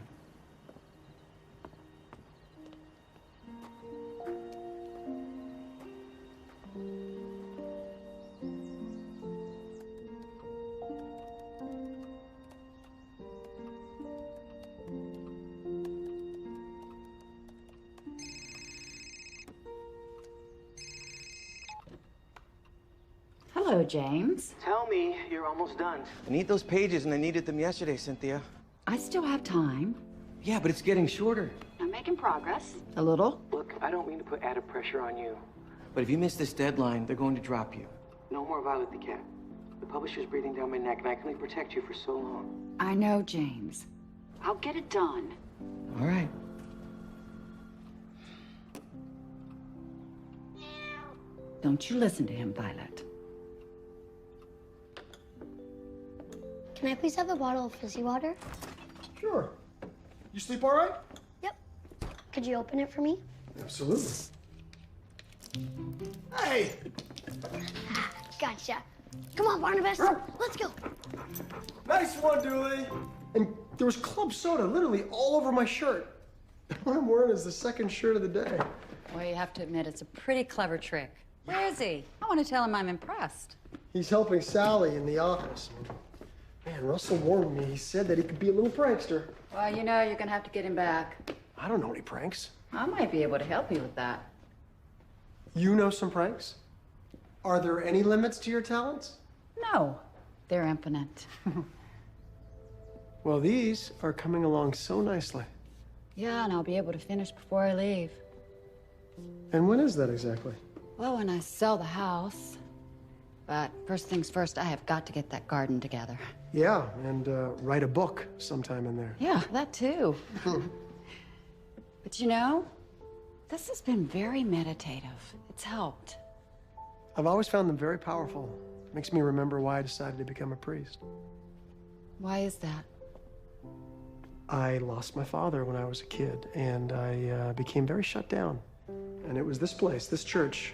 Hello, James. Tell me you're almost done. I need those pages, and I needed them yesterday, Cynthia. I still have time. Yeah, but it's getting shorter. I'm making progress. A little. Look, I don't mean to put added pressure on you, but if you miss this deadline, they're going to drop you. No more Violet the cat. The publisher's breathing down my neck, and I can only protect you for so long. I know, James. I'll get it done. All right. Don't you listen to him, Violet. Can I please have a bottle of fizzy water? Sure. You sleep all right? Yep. Could you open it for me? Absolutely. Hey! Gotcha. Come on, Barnabas. Let's go. Nice one, Dooley. And there was club soda literally all over my shirt. What I'm wearing is the second shirt of the day. Well, you have to admit, it's a pretty clever trick. Where is he? I want to tell him I'm impressed. He's helping Sally in the office. Man, Russell warned me. He said that he could be a little prankster. Well, you know, you're going to have to get him back. I don't know any pranks. I might be able to help you with that. You know some pranks? Are there any limits to your talents? No, they're infinite. Well, these are coming along so nicely. Yeah, and I'll be able to finish before I leave. And when is that exactly? Well, when I sell the house. But first things first, I have got to get that garden together. Yeah, and write a book sometime in there. Yeah, that too. But you know, this has been very meditative. It's helped. I've always found them very powerful. Makes me remember why I decided to become a priest. Why is that? I lost my father when I was a kid, and I became very shut down. And it was this place, this church,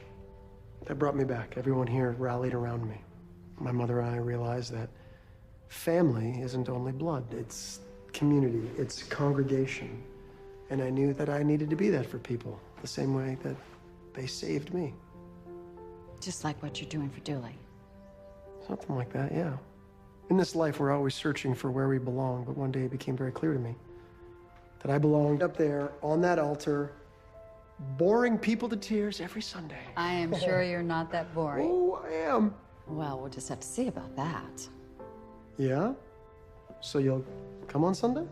that brought me back. Everyone here rallied around me. My mother and I realized that family isn't only blood, it's community, it's congregation. And I knew that I needed to be that for people, the same way that they saved me. Just like what you're doing for Dooley. Something like that, yeah. In this life, we're always searching for where we belong, but one day it became very clear to me that I belonged up there on that altar, boring people to tears every Sunday. I am sure you're not that boring. Oh, I am. Well, we'll just have to see about that. Yeah? So you'll come on Sunday?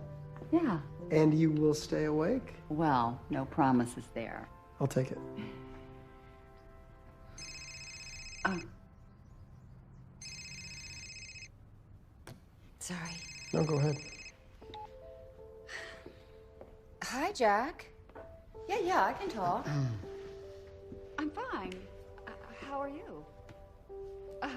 Yeah. And you will stay awake? Well, no promises there. I'll take it. Sorry. No, go ahead. Hi, Jack. Yeah, I can talk. I'm fine. How are you? Oh.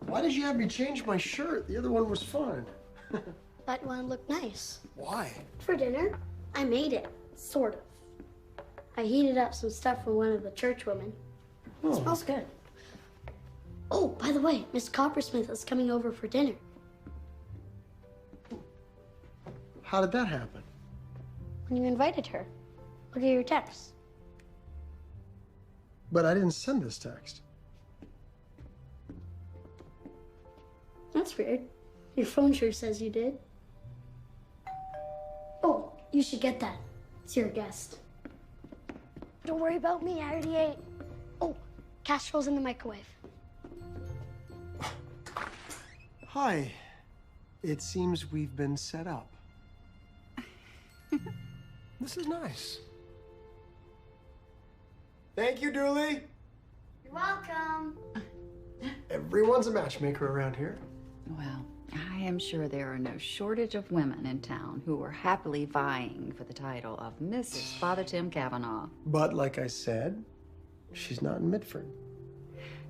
Why did you have me change my shirt? The other one was fine. Thought you wanted to look nice. Why? For dinner, I made it, sort of. I heated up some stuff for one of the church women. It smells good. Oh, by the way, Miss Coppersmith is coming over for dinner. How did that happen? When you invited her. Look at your text. But I didn't send this text. That's weird. Your phone sure says you did. Oh, you should get that. It's your guest. Don't worry about me, I already ate. Oh, casserole's in the microwave. Hi. It seems we've been set up. This is nice. Thank you, Dooley. You're welcome. Everyone's a matchmaker around here. Well, I am sure there are no shortage of women in town who are happily vying for the title of Mrs. Father Tim Kavanaugh. But like I said, she's not in Mitford.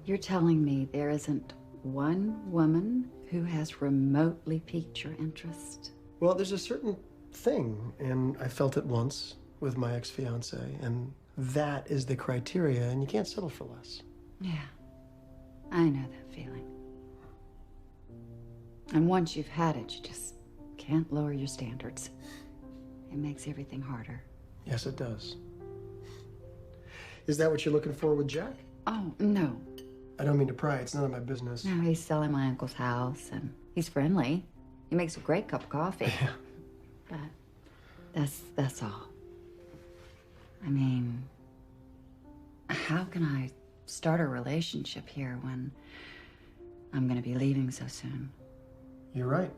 You're telling me there isn't one woman who has remotely piqued your interest? Well, there's a certain thing, and I felt it once with my ex-fiance, and that is the criteria, and you can't settle for less. Yeah, I know that feeling. And once you've had it, you just can't lower your standards. It makes everything harder. Yes, it does. Is that what you're looking for with Jack? Oh, no. I don't mean to pry. It's none of my business. No, he's selling my uncle's house, and he's friendly. He makes a great cup of coffee. Yeah. But that's all. I mean, how can I start a relationship here when I'm gonna be leaving so soon? You're right.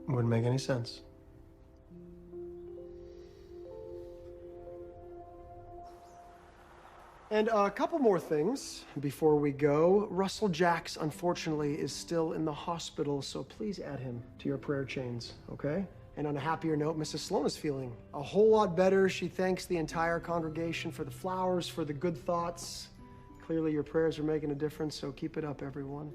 Wouldn't make any sense. And a couple more things before we go. Russell Jacks, unfortunately, is still in the hospital, so please add him to your prayer chains, okay? And on a happier note, Mrs. Sloan is feeling a whole lot better. She thanks the entire congregation for the flowers, for the good thoughts. Clearly, your prayers are making a difference, so keep it up, everyone.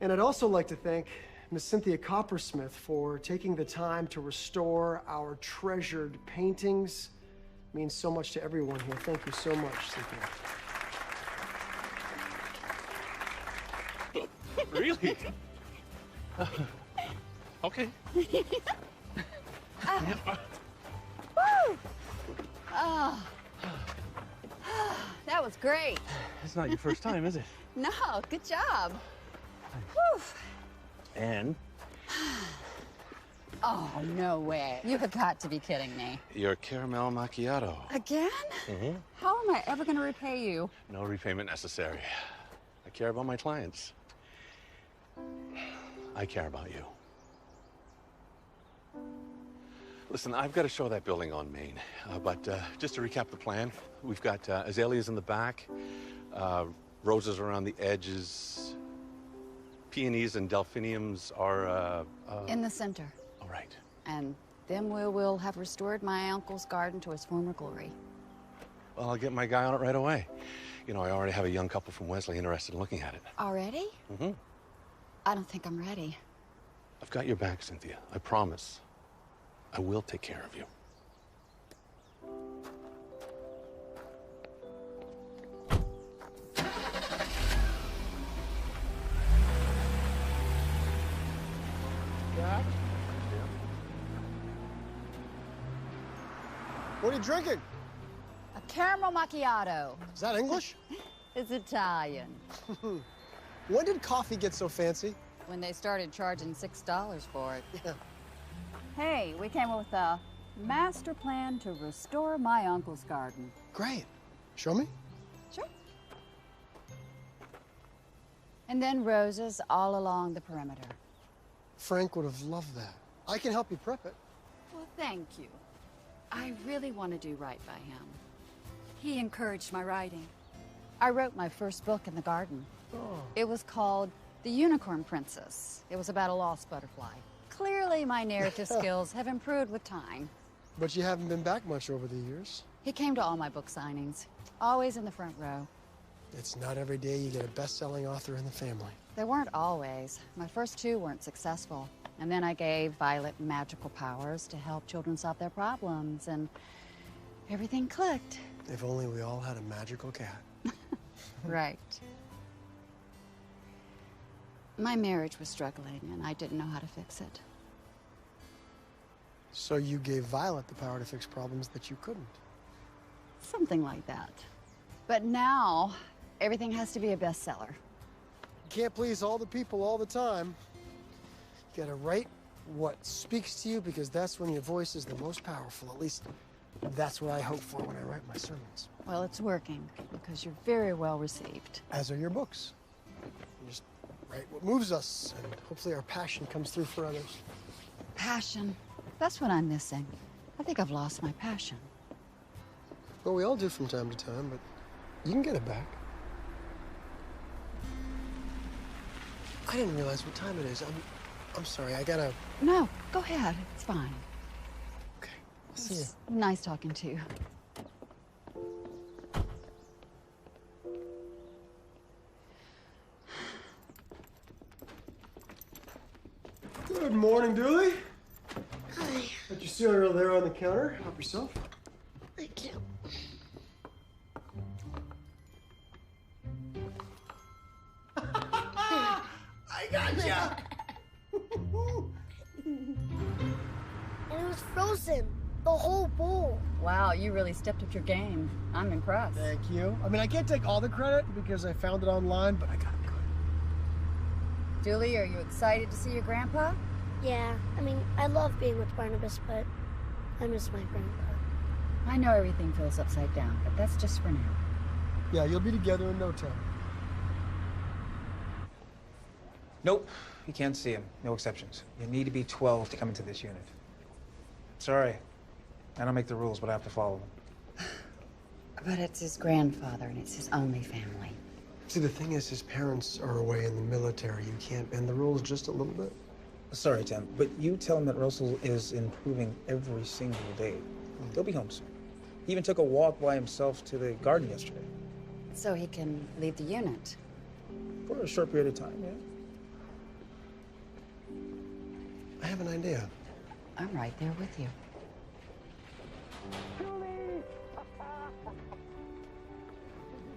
And I'd also like to thank Miss Cynthia Coppersmith for taking the time to restore our treasured paintings. It means so much to everyone here. Thank you so much, Cynthia. Really? Okay. Oh. That was great. It's not your first time, is it? No, good job. Whew. And Oh, no way. You have got to be kidding me. your caramel macchiato. Again? Mm-hmm. How am I ever going to repay you? No repayment necessary. care about my clients. I care about you. Listen, I've got to show that building on Main. But just to recap the plan, we've got azaleas in the back, roses around the edges, peonies and delphiniums are... In the center. All right. And then we will have restored my uncle's garden to its former glory. Well, I'll get my guy on it right away. You know, I already have a young couple from Wesley interested in looking at it. Already? Mm-hmm. I don't think I'm ready. I've got your back, Cynthia. I promise. I will take care of you. Jack? What are you drinking? A caramel macchiato. Is that English? It's Italian. When did coffee get so fancy? When they started charging $6 for it. Yeah. Hey, we came up with a master plan to restore my uncle's garden. Great. Show me. Sure. And then roses all along the perimeter. Frank would have loved that. I can help you prep it. Well, thank you. I really want to do right by him. He encouraged my writing. I wrote my first book in the garden. Oh. It was called The Unicorn Princess. It was about a lost butterfly. Clearly, my narrative skills have improved with time. But you haven't been back much over the years. He came to all my book signings, always in the front row. It's not every day you get a best-selling author in the family. They weren't always. My first two weren't successful. And then I gave Violet magical powers to help children solve their problems, and everything clicked. If only we all had a magical cat. Right. My marriage was struggling, and I didn't know how to fix it. So you gave Violet the power to fix problems that you couldn't. Something like that. But now, everything has to be a bestseller. You can't please all the people all the time. You gotta write what speaks to you, because that's when your voice is the most powerful. At least, that's what I hope for when I write my sermons. Well, it's working, because you're very well received. As are your books. You just write what moves us, and hopefully our passion comes through for others. Passion. That's what I'm missing. I think I've lost my passion. Well, we all do from time to time, but you can get it back. I didn't realize what time it is. I'm sorry, I gotta... No, go ahead. It's fine. Okay, I'll see you. It's nice talking to you. Good morning, Dooley. Hi. Got your cereal there on the counter. Help yourself. Thank you. I gotcha! And it was frozen. The whole bowl. Wow, you really stepped up your game. I'm impressed. Thank you. I mean, I can't take all the credit because I found it online, but I got it good. Julie, are you excited to see your grandpa? Yeah, I mean, I love being with Barnabas, but I miss my grandpa. I know everything feels upside down, but that's just for now. Yeah, you'll be together in no time. Nope, you can't see him. No exceptions. You need to be 12 to come into this unit. Sorry. I don't make the rules, but I have to follow them. But it's his grandfather, and it's his only family. See, the thing is, his parents are away in the military. You can't bend the rules just a little bit. Sorry, Tim, but you tell him that Russell is improving every single day. He'll be home soon. He even took a walk by himself to the garden yesterday. So he can leave the unit. For a short period of time, yeah. I have an idea. I'm right there with you.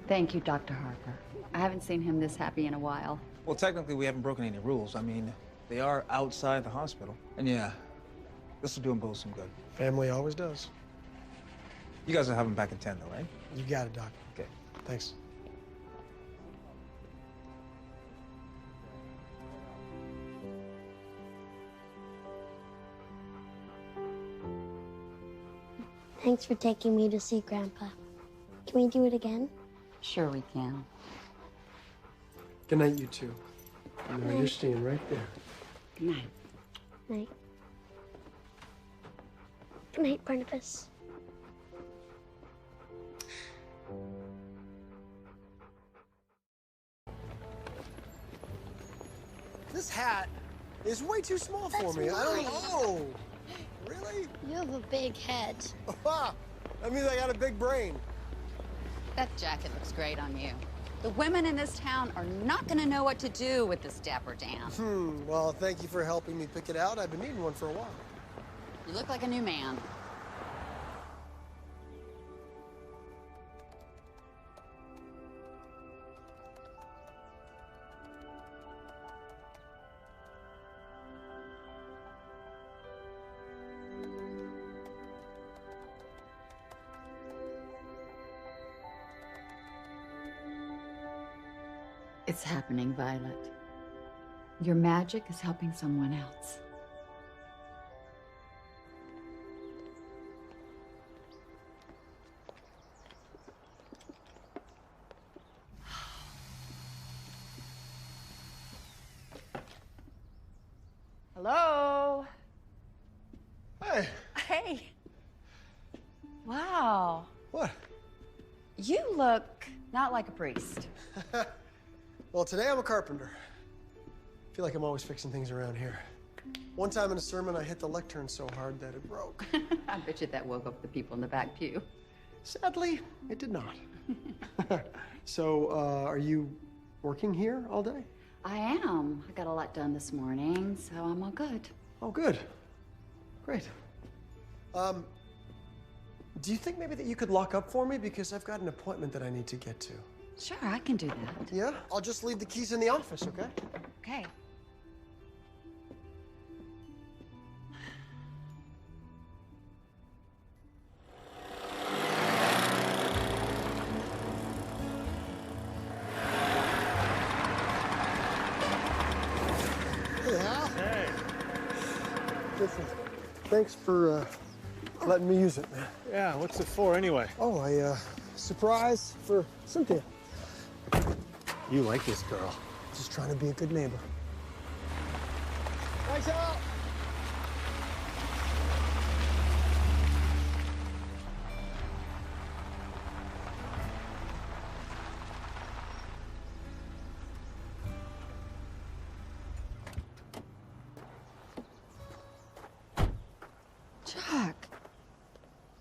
Thank you, Dr. Harper. I haven't seen him this happy in a while. Well, technically, we haven't broken any rules. I mean, they are outside the hospital. And yeah, this will do them both some good. Family always does. You guys will have him back in 10, though, right? You got it, Doc. Okay. Thanks. Thanks for taking me to see Grandpa. Can we do it again? Sure we can. Good night, you two. No, you're staying right there. Good night. Night. Good night, Barnabas. This hat is way too small for That's me. I don't mine. know. Really? You have a big head. That means I got a big brain. That jacket looks great on you. The women in this town are not going to know what to do with this dapper Dan. Well, thank you for helping me pick it out. I've been needing one for a while. You look like a new man. It's happening, Violet. Your magic is helping someone else. Hello? Hey. Hey. Wow. What? You look not like a priest. Well, today I'm a carpenter. I feel like I'm always fixing things around here. One time in a sermon, I hit the lectern so hard that it broke. I bet you that woke up the people in the back pew. Sadly, it did not. So, are you working here all day? I am. I got a lot done this morning, so I'm all good. Oh, good. Great. Do you think maybe that you could lock up for me? Because I've got an appointment that I need to get to. Sure, I can do that. Yeah? I'll just leave the keys in the office, okay? Okay. Hey, Hal. Hey. Listen, thanks for letting me use it, man. Yeah, what's it for anyway? Oh, a surprise for Cynthia. You like this girl. Just trying to be a good neighbor. Thanks, Hal. Chuck.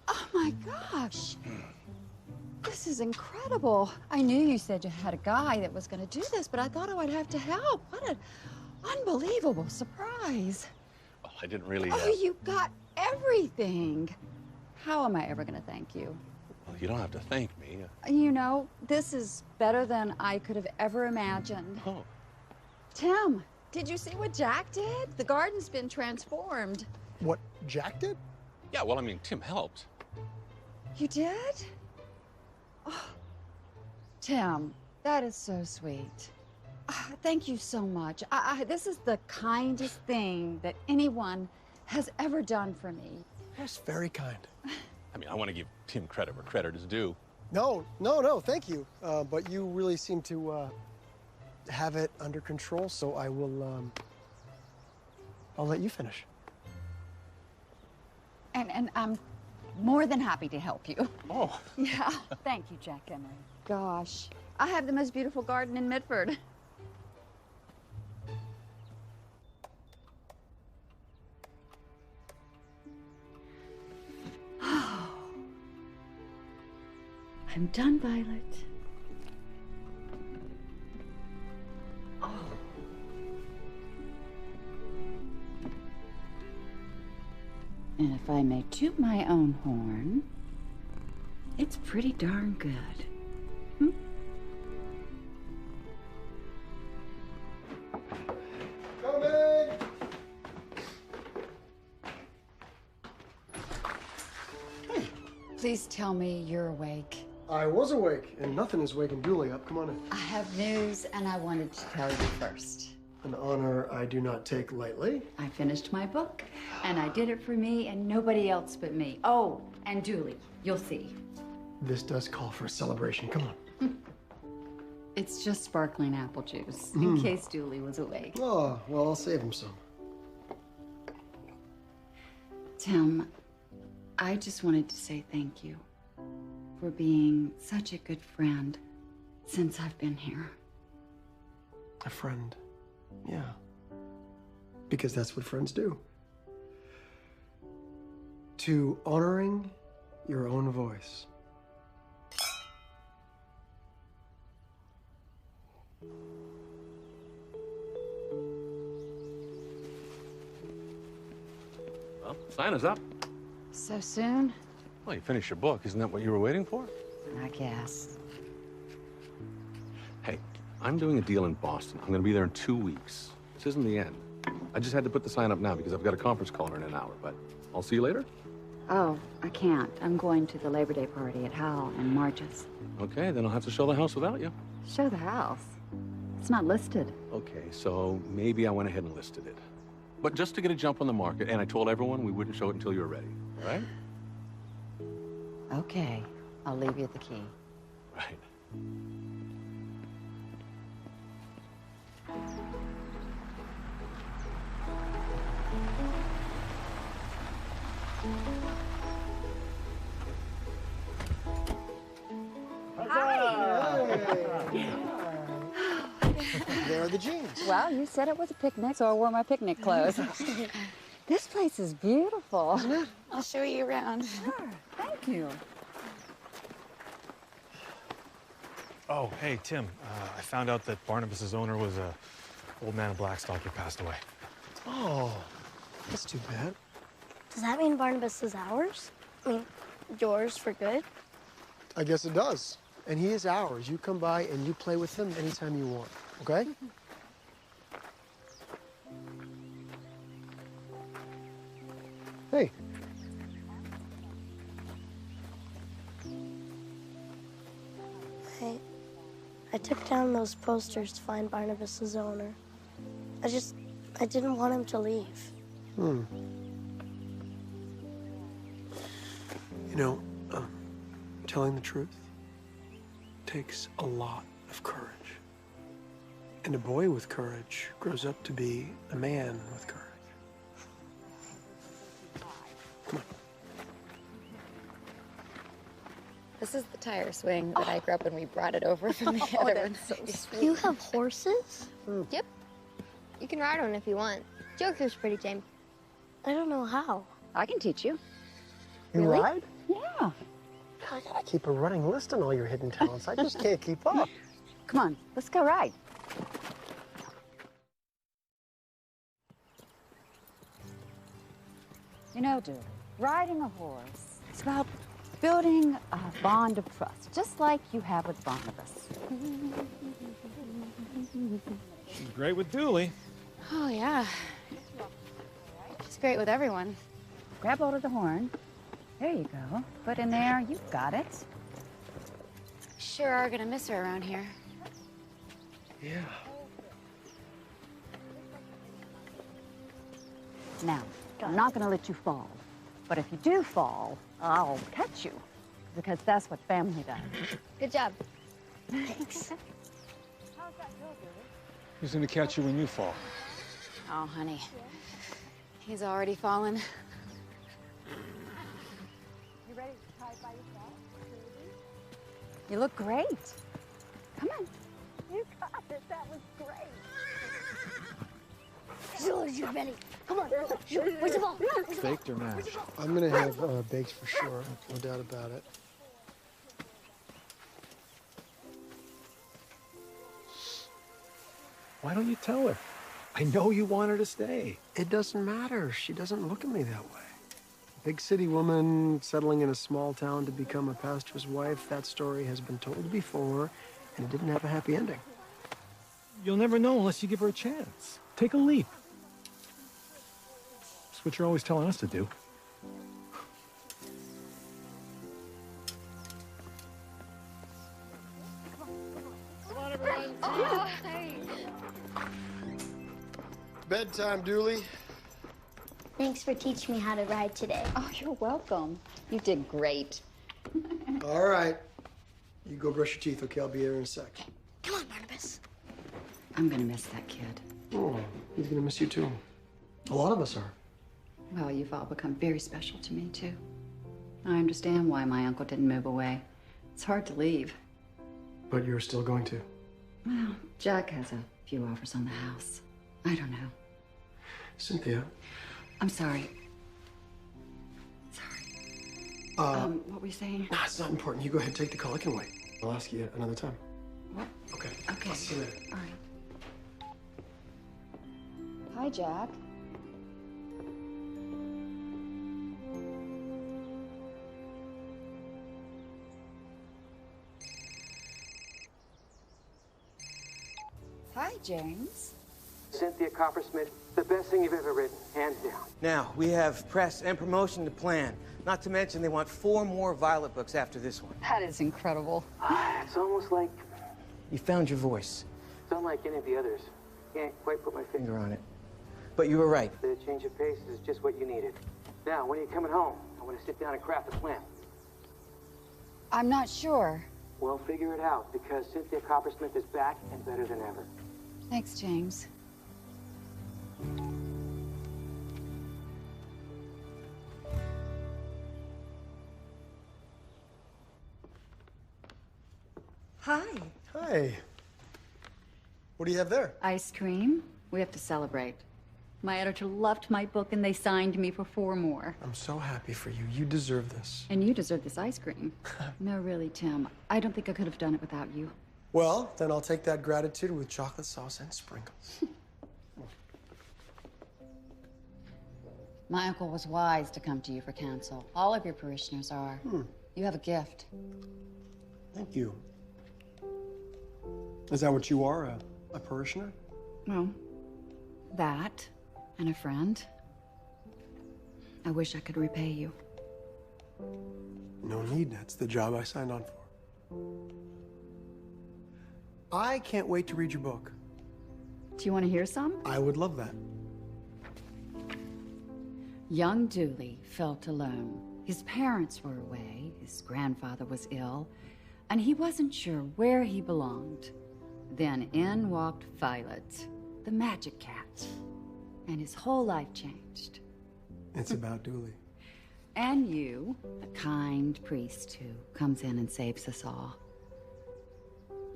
Oh my gosh. This is incredible. I knew you said you had a guy that was going to do this, but I thought I would have to help. What an unbelievable surprise. Oh, I didn't really. Oh, you got everything. How am I ever going to thank you? Well, you don't have to thank me. You know, this is better than I could have ever imagined. Oh. Tim, did you see what Jack did? The garden's been transformed. What Jack did? Yeah, well, I mean, Tim helped. You did? Oh, Tim, that is so sweet. Thank you so much. This is the kindest thing that anyone has ever done for me. That's very kind. I mean, I want to give Tim credit where credit is due. No, thank you. But you really seem to have it under control, so I will, I'll let you finish. And I'm more than happy to help you. Oh. Yeah, thank you, Jack Emery. Gosh, I have the most beautiful garden in Mitford. I'm done, Violet. Oh. And if I may toot my own horn, it's pretty darn good. Hmm? Coming! Please tell me you're awake. I was awake, and nothing is waking Julie up. Come on in. I have news, and I wanted to tell you first. An honor I do not take lightly. I finished my book, and I did it for me and nobody else but me. Oh, and Julie, you'll see. This does call for a celebration. Come on. It's just sparkling apple juice, in case Dooley was awake. Oh, well, I'll save him some. Tim, I just wanted to say thank you for being such a good friend since I've been here. A friend. Yeah. Because that's what friends do. To honoring your own voice. Well, sign us up. So soon? Well, you finished your book. Isn't that what you were waiting for? I guess. Hey, I'm doing a deal in Boston. I'm going to be there in 2 weeks. This isn't the end. I just had to put the sign up now because I've got a conference call in an hour, but I'll see you later. Oh, I can't. I'm going to the Labor Day party at Hal and Marge's. Okay, then I'll have to show the house without you. Show the house. It's not listed. Okay, so maybe I went ahead and listed it. But just to get a jump on the market, and I told everyone we wouldn't show it until you were ready, all right? Okay, I'll leave you the key. Right. There are the jeans. Well, you said it was a picnic, so I wore my picnic clothes. This place is beautiful. Isn't it? I'll show you around. Sure, thank you. Oh, hey, Tim. I found out that Barnabas's owner was a old man of Blackstock who passed away. Oh, that's too bad. Does that mean Barnabas is ours? I mean, yours for good? I guess it does. And he is ours. You come by and you play with him anytime you want, okay? Hey. I took down those posters to find Barnabas's owner. I didn't want him to leave. You know, telling the truth takes a lot of courage. And a boy with courage grows up to be a man with courage. Come on. This is the tire swing that I grew up when we brought it over from the other one. So sweet. You have horses? Yep. You can ride one if you want. Joker's pretty tame. I don't know how. I can teach you. You Really? ride? Yeah. I gotta keep a running list on all your hidden talents. I just can't keep up. Come on, let's go ride. You know, dude, riding a horse, it's about building a bond of trust, just like you have with Barnabas. She's great with Dooley. Oh, yeah. She's great with everyone. Grab hold of the horn. There you go. Foot in there, you got it. Sure are gonna miss her around here. Yeah. Now, I'm not gonna let you fall. But if you do fall, I'll catch you. Because that's what family does. Good job. Thanks. Who's gonna catch you when you fall? Oh, honey. He's already fallen. You ready to try it by yourself? You look great. Come on. You got it. That was great. George, you're ready. Come on. Where's the ball? Baked or mashed? I'm gonna have baked for sure, no doubt about it. Why don't you tell her? I know you want her to stay. It doesn't matter. She doesn't look at me that way. Big city woman settling in a small town to become a pastor's wife, that story has been told before, and it didn't have a happy ending. You'll never know unless you give her a chance. Take a leap. That's what you're always telling us to do. Come on, everyone. Oh, hey. Bedtime, Dooley. Thanks for teaching me how to ride today. Oh, you're welcome. You did great. All right. You go brush your teeth, okay? I'll be there in a sec. Come on. Barnabas. I'm gonna miss that kid. Oh, he's gonna miss you too. A lot of us are. Well, you've all become very special to me, too. I understand why my uncle didn't move away. It's hard to leave. But you're still going to. Well, Jack has a few offers on the house. I don't know. Cynthia. I'm sorry. What were you saying? Nah, it's not important. You go ahead and take the call. I can wait. I'll ask you another time. What? Okay. Okay. I'll see you later. All right. Hi, Jack. Hi, James. Cynthia Coppersmith, the best thing you've ever written, hands down. Now, we have press and promotion to plan. Not to mention they want 4 more Violet books after this one. That is incredible. It's almost like you found your voice. It's unlike any of the others. Can't quite put my finger on it. But you were right. The change of pace is just what you needed. Now, when are you coming home? I want to sit down and craft a plan. I'm not sure. Well, figure it out, because Cynthia Coppersmith is back and better than ever. Thanks, James. Hi. Hi. What do you have there? Ice cream. We have to celebrate. My editor loved my book and they signed me for 4 more. I'm so happy for you. You deserve this. And you deserve this ice cream. No, really, Tim. I don't think I could have done it without you. Well, then I'll take that gratitude with chocolate sauce and sprinkles. My uncle was wise to come to you for counsel. All of your parishioners are. You have a gift. Thank you. Is that what you are, a parishioner? Well, that and a friend. I wish I could repay you. No need. That's the job I signed on for. I can't wait to read your book. Do you want to hear some? I would love that. Young Dooley felt alone. His parents were away, his grandfather was ill, and he wasn't sure where he belonged. Then in walked Violet, the magic cat, and his whole life changed. It's about Dooley. And you, the kind priest who comes in and saves us all.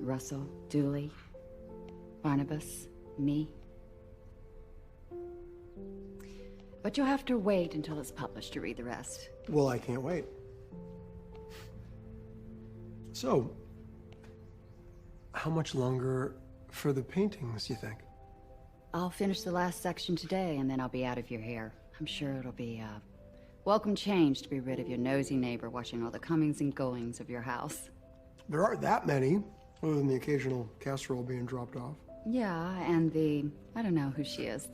Russell, Dooley, Barnabas, me. But you'll have to wait until it's published to read the rest. Well, I can't wait. So, how much longer for the paintings, you think? I'll finish the last section today, and then I'll be out of your hair. I'm sure it'll be a welcome change to be rid of your nosy neighbor watching all the comings and goings of your house. There aren't that many, other than the occasional casserole being dropped off. Yeah, and I don't know who she is,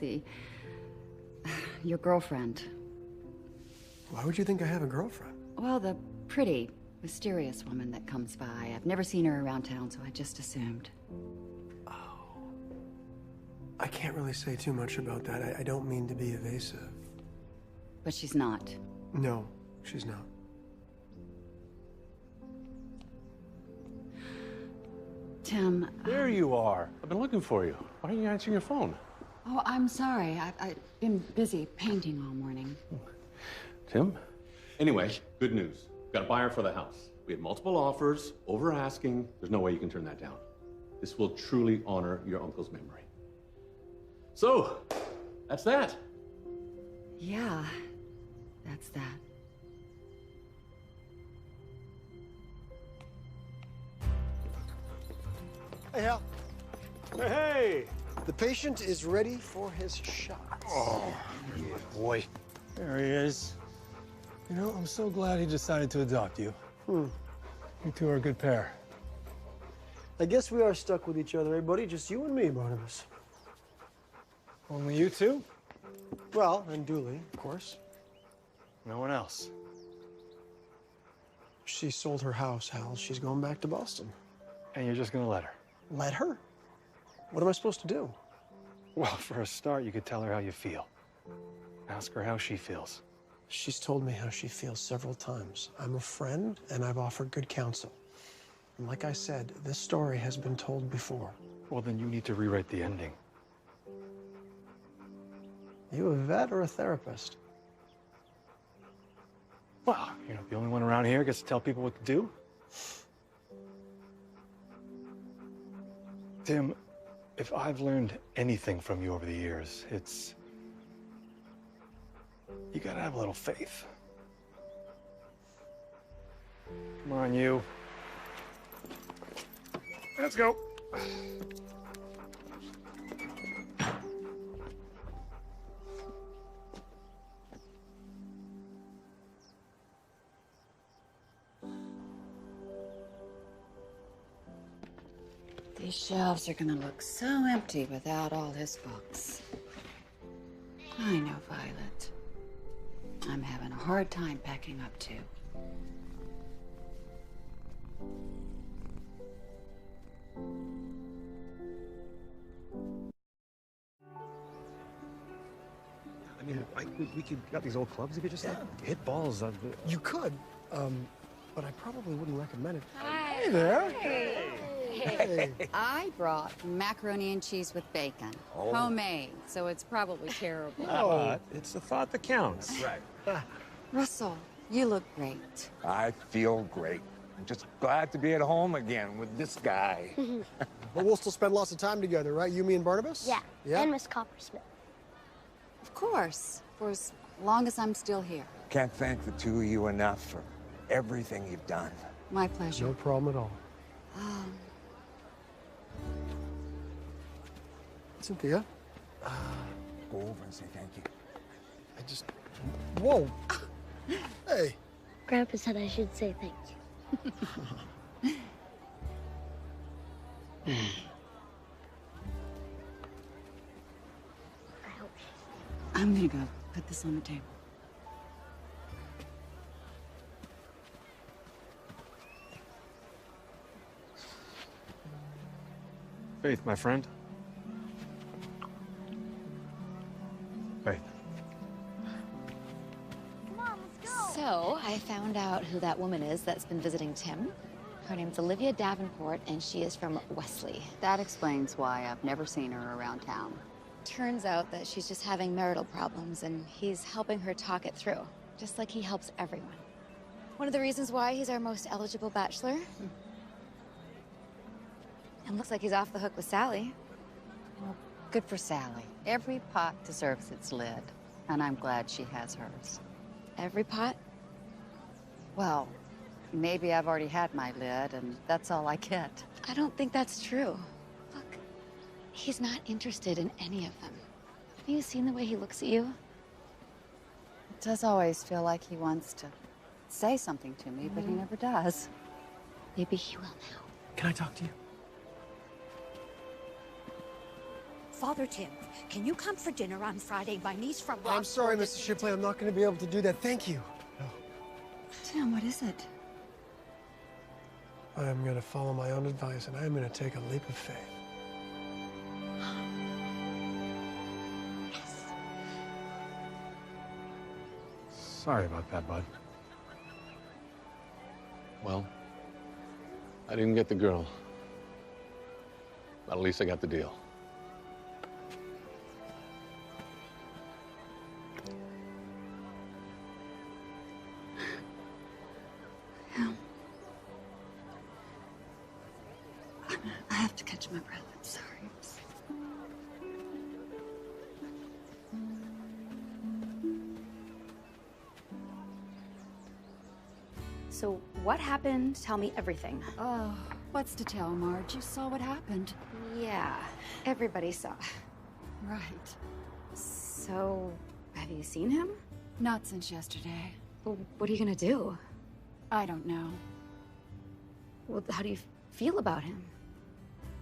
your girlfriend. Why would you think I have a girlfriend? Well, the pretty, mysterious woman that comes by. I've never seen her around town, so I just assumed. I can't really say too much about that. I don't mean to be evasive. But she's not. No, she's not. Tim. There you are. I've been looking for you. Why aren't you answering your phone? Oh, I'm sorry. I've been busy painting all morning. Tim? Anyway, good news. Got a buyer for the house. We have multiple offers, over asking. There's no way you can turn that down. This will truly honor your uncle's memory. So, that's that. Yeah, that's that. Hey, Hal. Hey! The patient is ready for his shot. Oh, boy. There he is. You know, I'm so glad he decided to adopt you. You two are a good pair. I guess we are stuck with each other, eh, buddy? Just you and me, Barnabas. Only you two? Well, and Dooley, of course. No one else. She sold her house, Hal. She's going back to Boston. And you're just gonna let her? Let her? What am I supposed to do? Well, for a start, you could tell her how you feel. Ask her how she feels. She's told me how she feels several times. I'm a friend, and I've offered good counsel. And like I said, this story has been told before. Well, then you need to rewrite the ending. You a vet or a therapist? Well, the only one around here gets to tell people what to do. Tim, if I've learned anything from you over the years, it's you gotta have a little faith. Come on, you. Let's go. These shelves are gonna look so empty without all his books. I know, Violet. I'm having a hard time packing up, too. I mean, we could got these old clubs. You could just hit balls. You could, but I probably wouldn't recommend it. Hi. Hey there. Hey. I brought macaroni and cheese with bacon. Oh. Homemade, so it's probably terrible. But it's the thought that counts. Right. Russell, you look great. I feel great. I'm just glad to be at home again with this guy. But we'll still spend lots of time together, right? You, me, and Barnabas? Yeah, Yeah? and Miss Coppersmith. Of course, for as long as I'm still here. Can't thank the two of you enough for everything you've done. My pleasure. No problem at all. Cynthia? Go over and say thank you. I just... Whoa! Hey! Grandpa said I should say thank you. I'm gonna go put this on the table. Faith, my friend. Faith. So, I found out who that woman is that's been visiting Tim. Her name's Olivia Davenport, and she is from Wesley. That explains why I've never seen her around town. Turns out that she's just having marital problems, and he's helping her talk it through, just like he helps everyone. One of the reasons why he's our most eligible bachelor. And looks like he's off the hook with Sally. Well, good for Sally. Every pot deserves its lid, and I'm glad she has hers. Every pot? Well, maybe I've already had my lid, and that's all I get. I don't think that's true. Look, he's not interested in any of them. Have you seen the way he looks at you? It does always feel like he wants to say something to me, but he never does. Maybe he will now. Can I talk to you? Father Tim, can you come for dinner on Friday? My niece from I'm sorry, Mr. Shipley. I'm not going to be able to do that. Thank you. Tim, what is it? I'm going to follow my own advice, and I'm going to take a leap of faith. Sorry about that, bud. Well, I didn't get the girl. But at least I got the deal. I have to catch my breath. I'm sorry. So what happened? Tell me everything. Oh, what's to tell, Marge? You saw what happened. Yeah, everybody saw. Right. So, have you seen him? Not since yesterday. Well, what are you gonna do? I don't know. Well, how do you feel about him?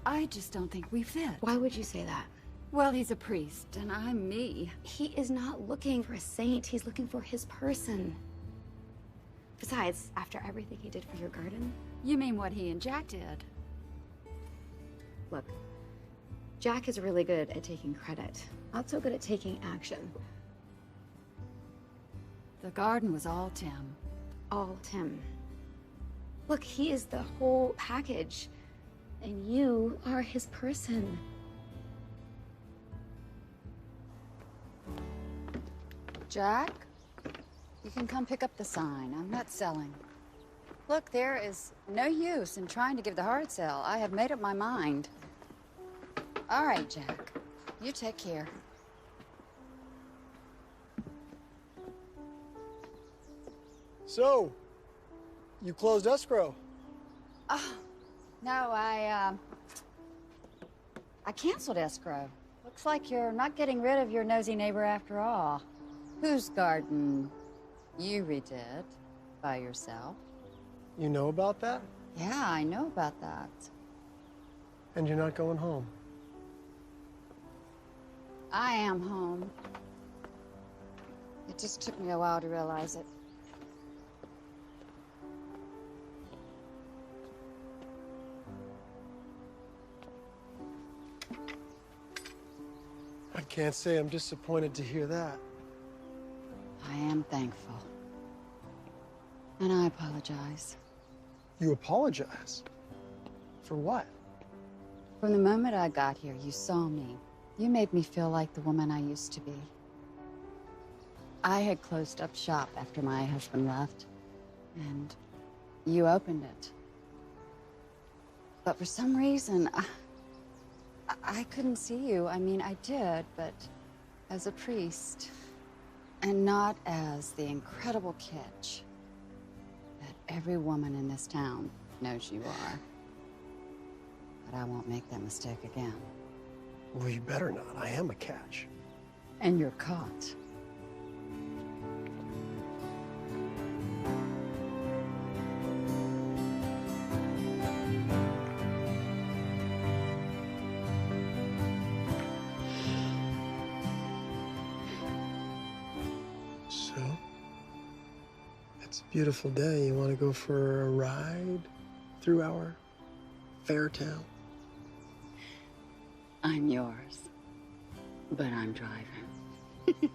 I just don't think we fit. Why would you say that? Well, he's a priest, and I'm me. He is not looking for a saint. He's looking for his person. Besides, after everything he did for your garden... You mean what he and Jack did? Look, Jack is really good at taking credit. Not so good at taking action. The garden was all Tim. All Tim. Look, he is the whole package. And you are his person. Jack, you can come pick up the sign. I'm not selling. Look, there is no use in trying to give the hard sell. I have made up my mind. All right, Jack. You take care. So, you closed escrow. Oh, no, I canceled escrow. Looks like you're not getting rid of your nosy neighbor after all. Whose garden you redid by yourself. You know about that? Yeah, I know about that. And you're not going home. I am home. It just took me a while to realize it. I can't say I'm disappointed to hear that. I am thankful. And I apologize. You apologize? For what? From the moment I got here, you saw me. You made me feel like the woman I used to be. I had closed up shop after my husband left, and you opened it. But for some reason, I couldn't see you. I mean, I did, but as a priest, and not as the incredible kitsch that every woman in this town knows you are. But I won't make that mistake again. Well, you better not. I am a catch. And you're caught. So, it's a beautiful day. You want to go for a ride through our fair town? I'm yours, but I'm driving.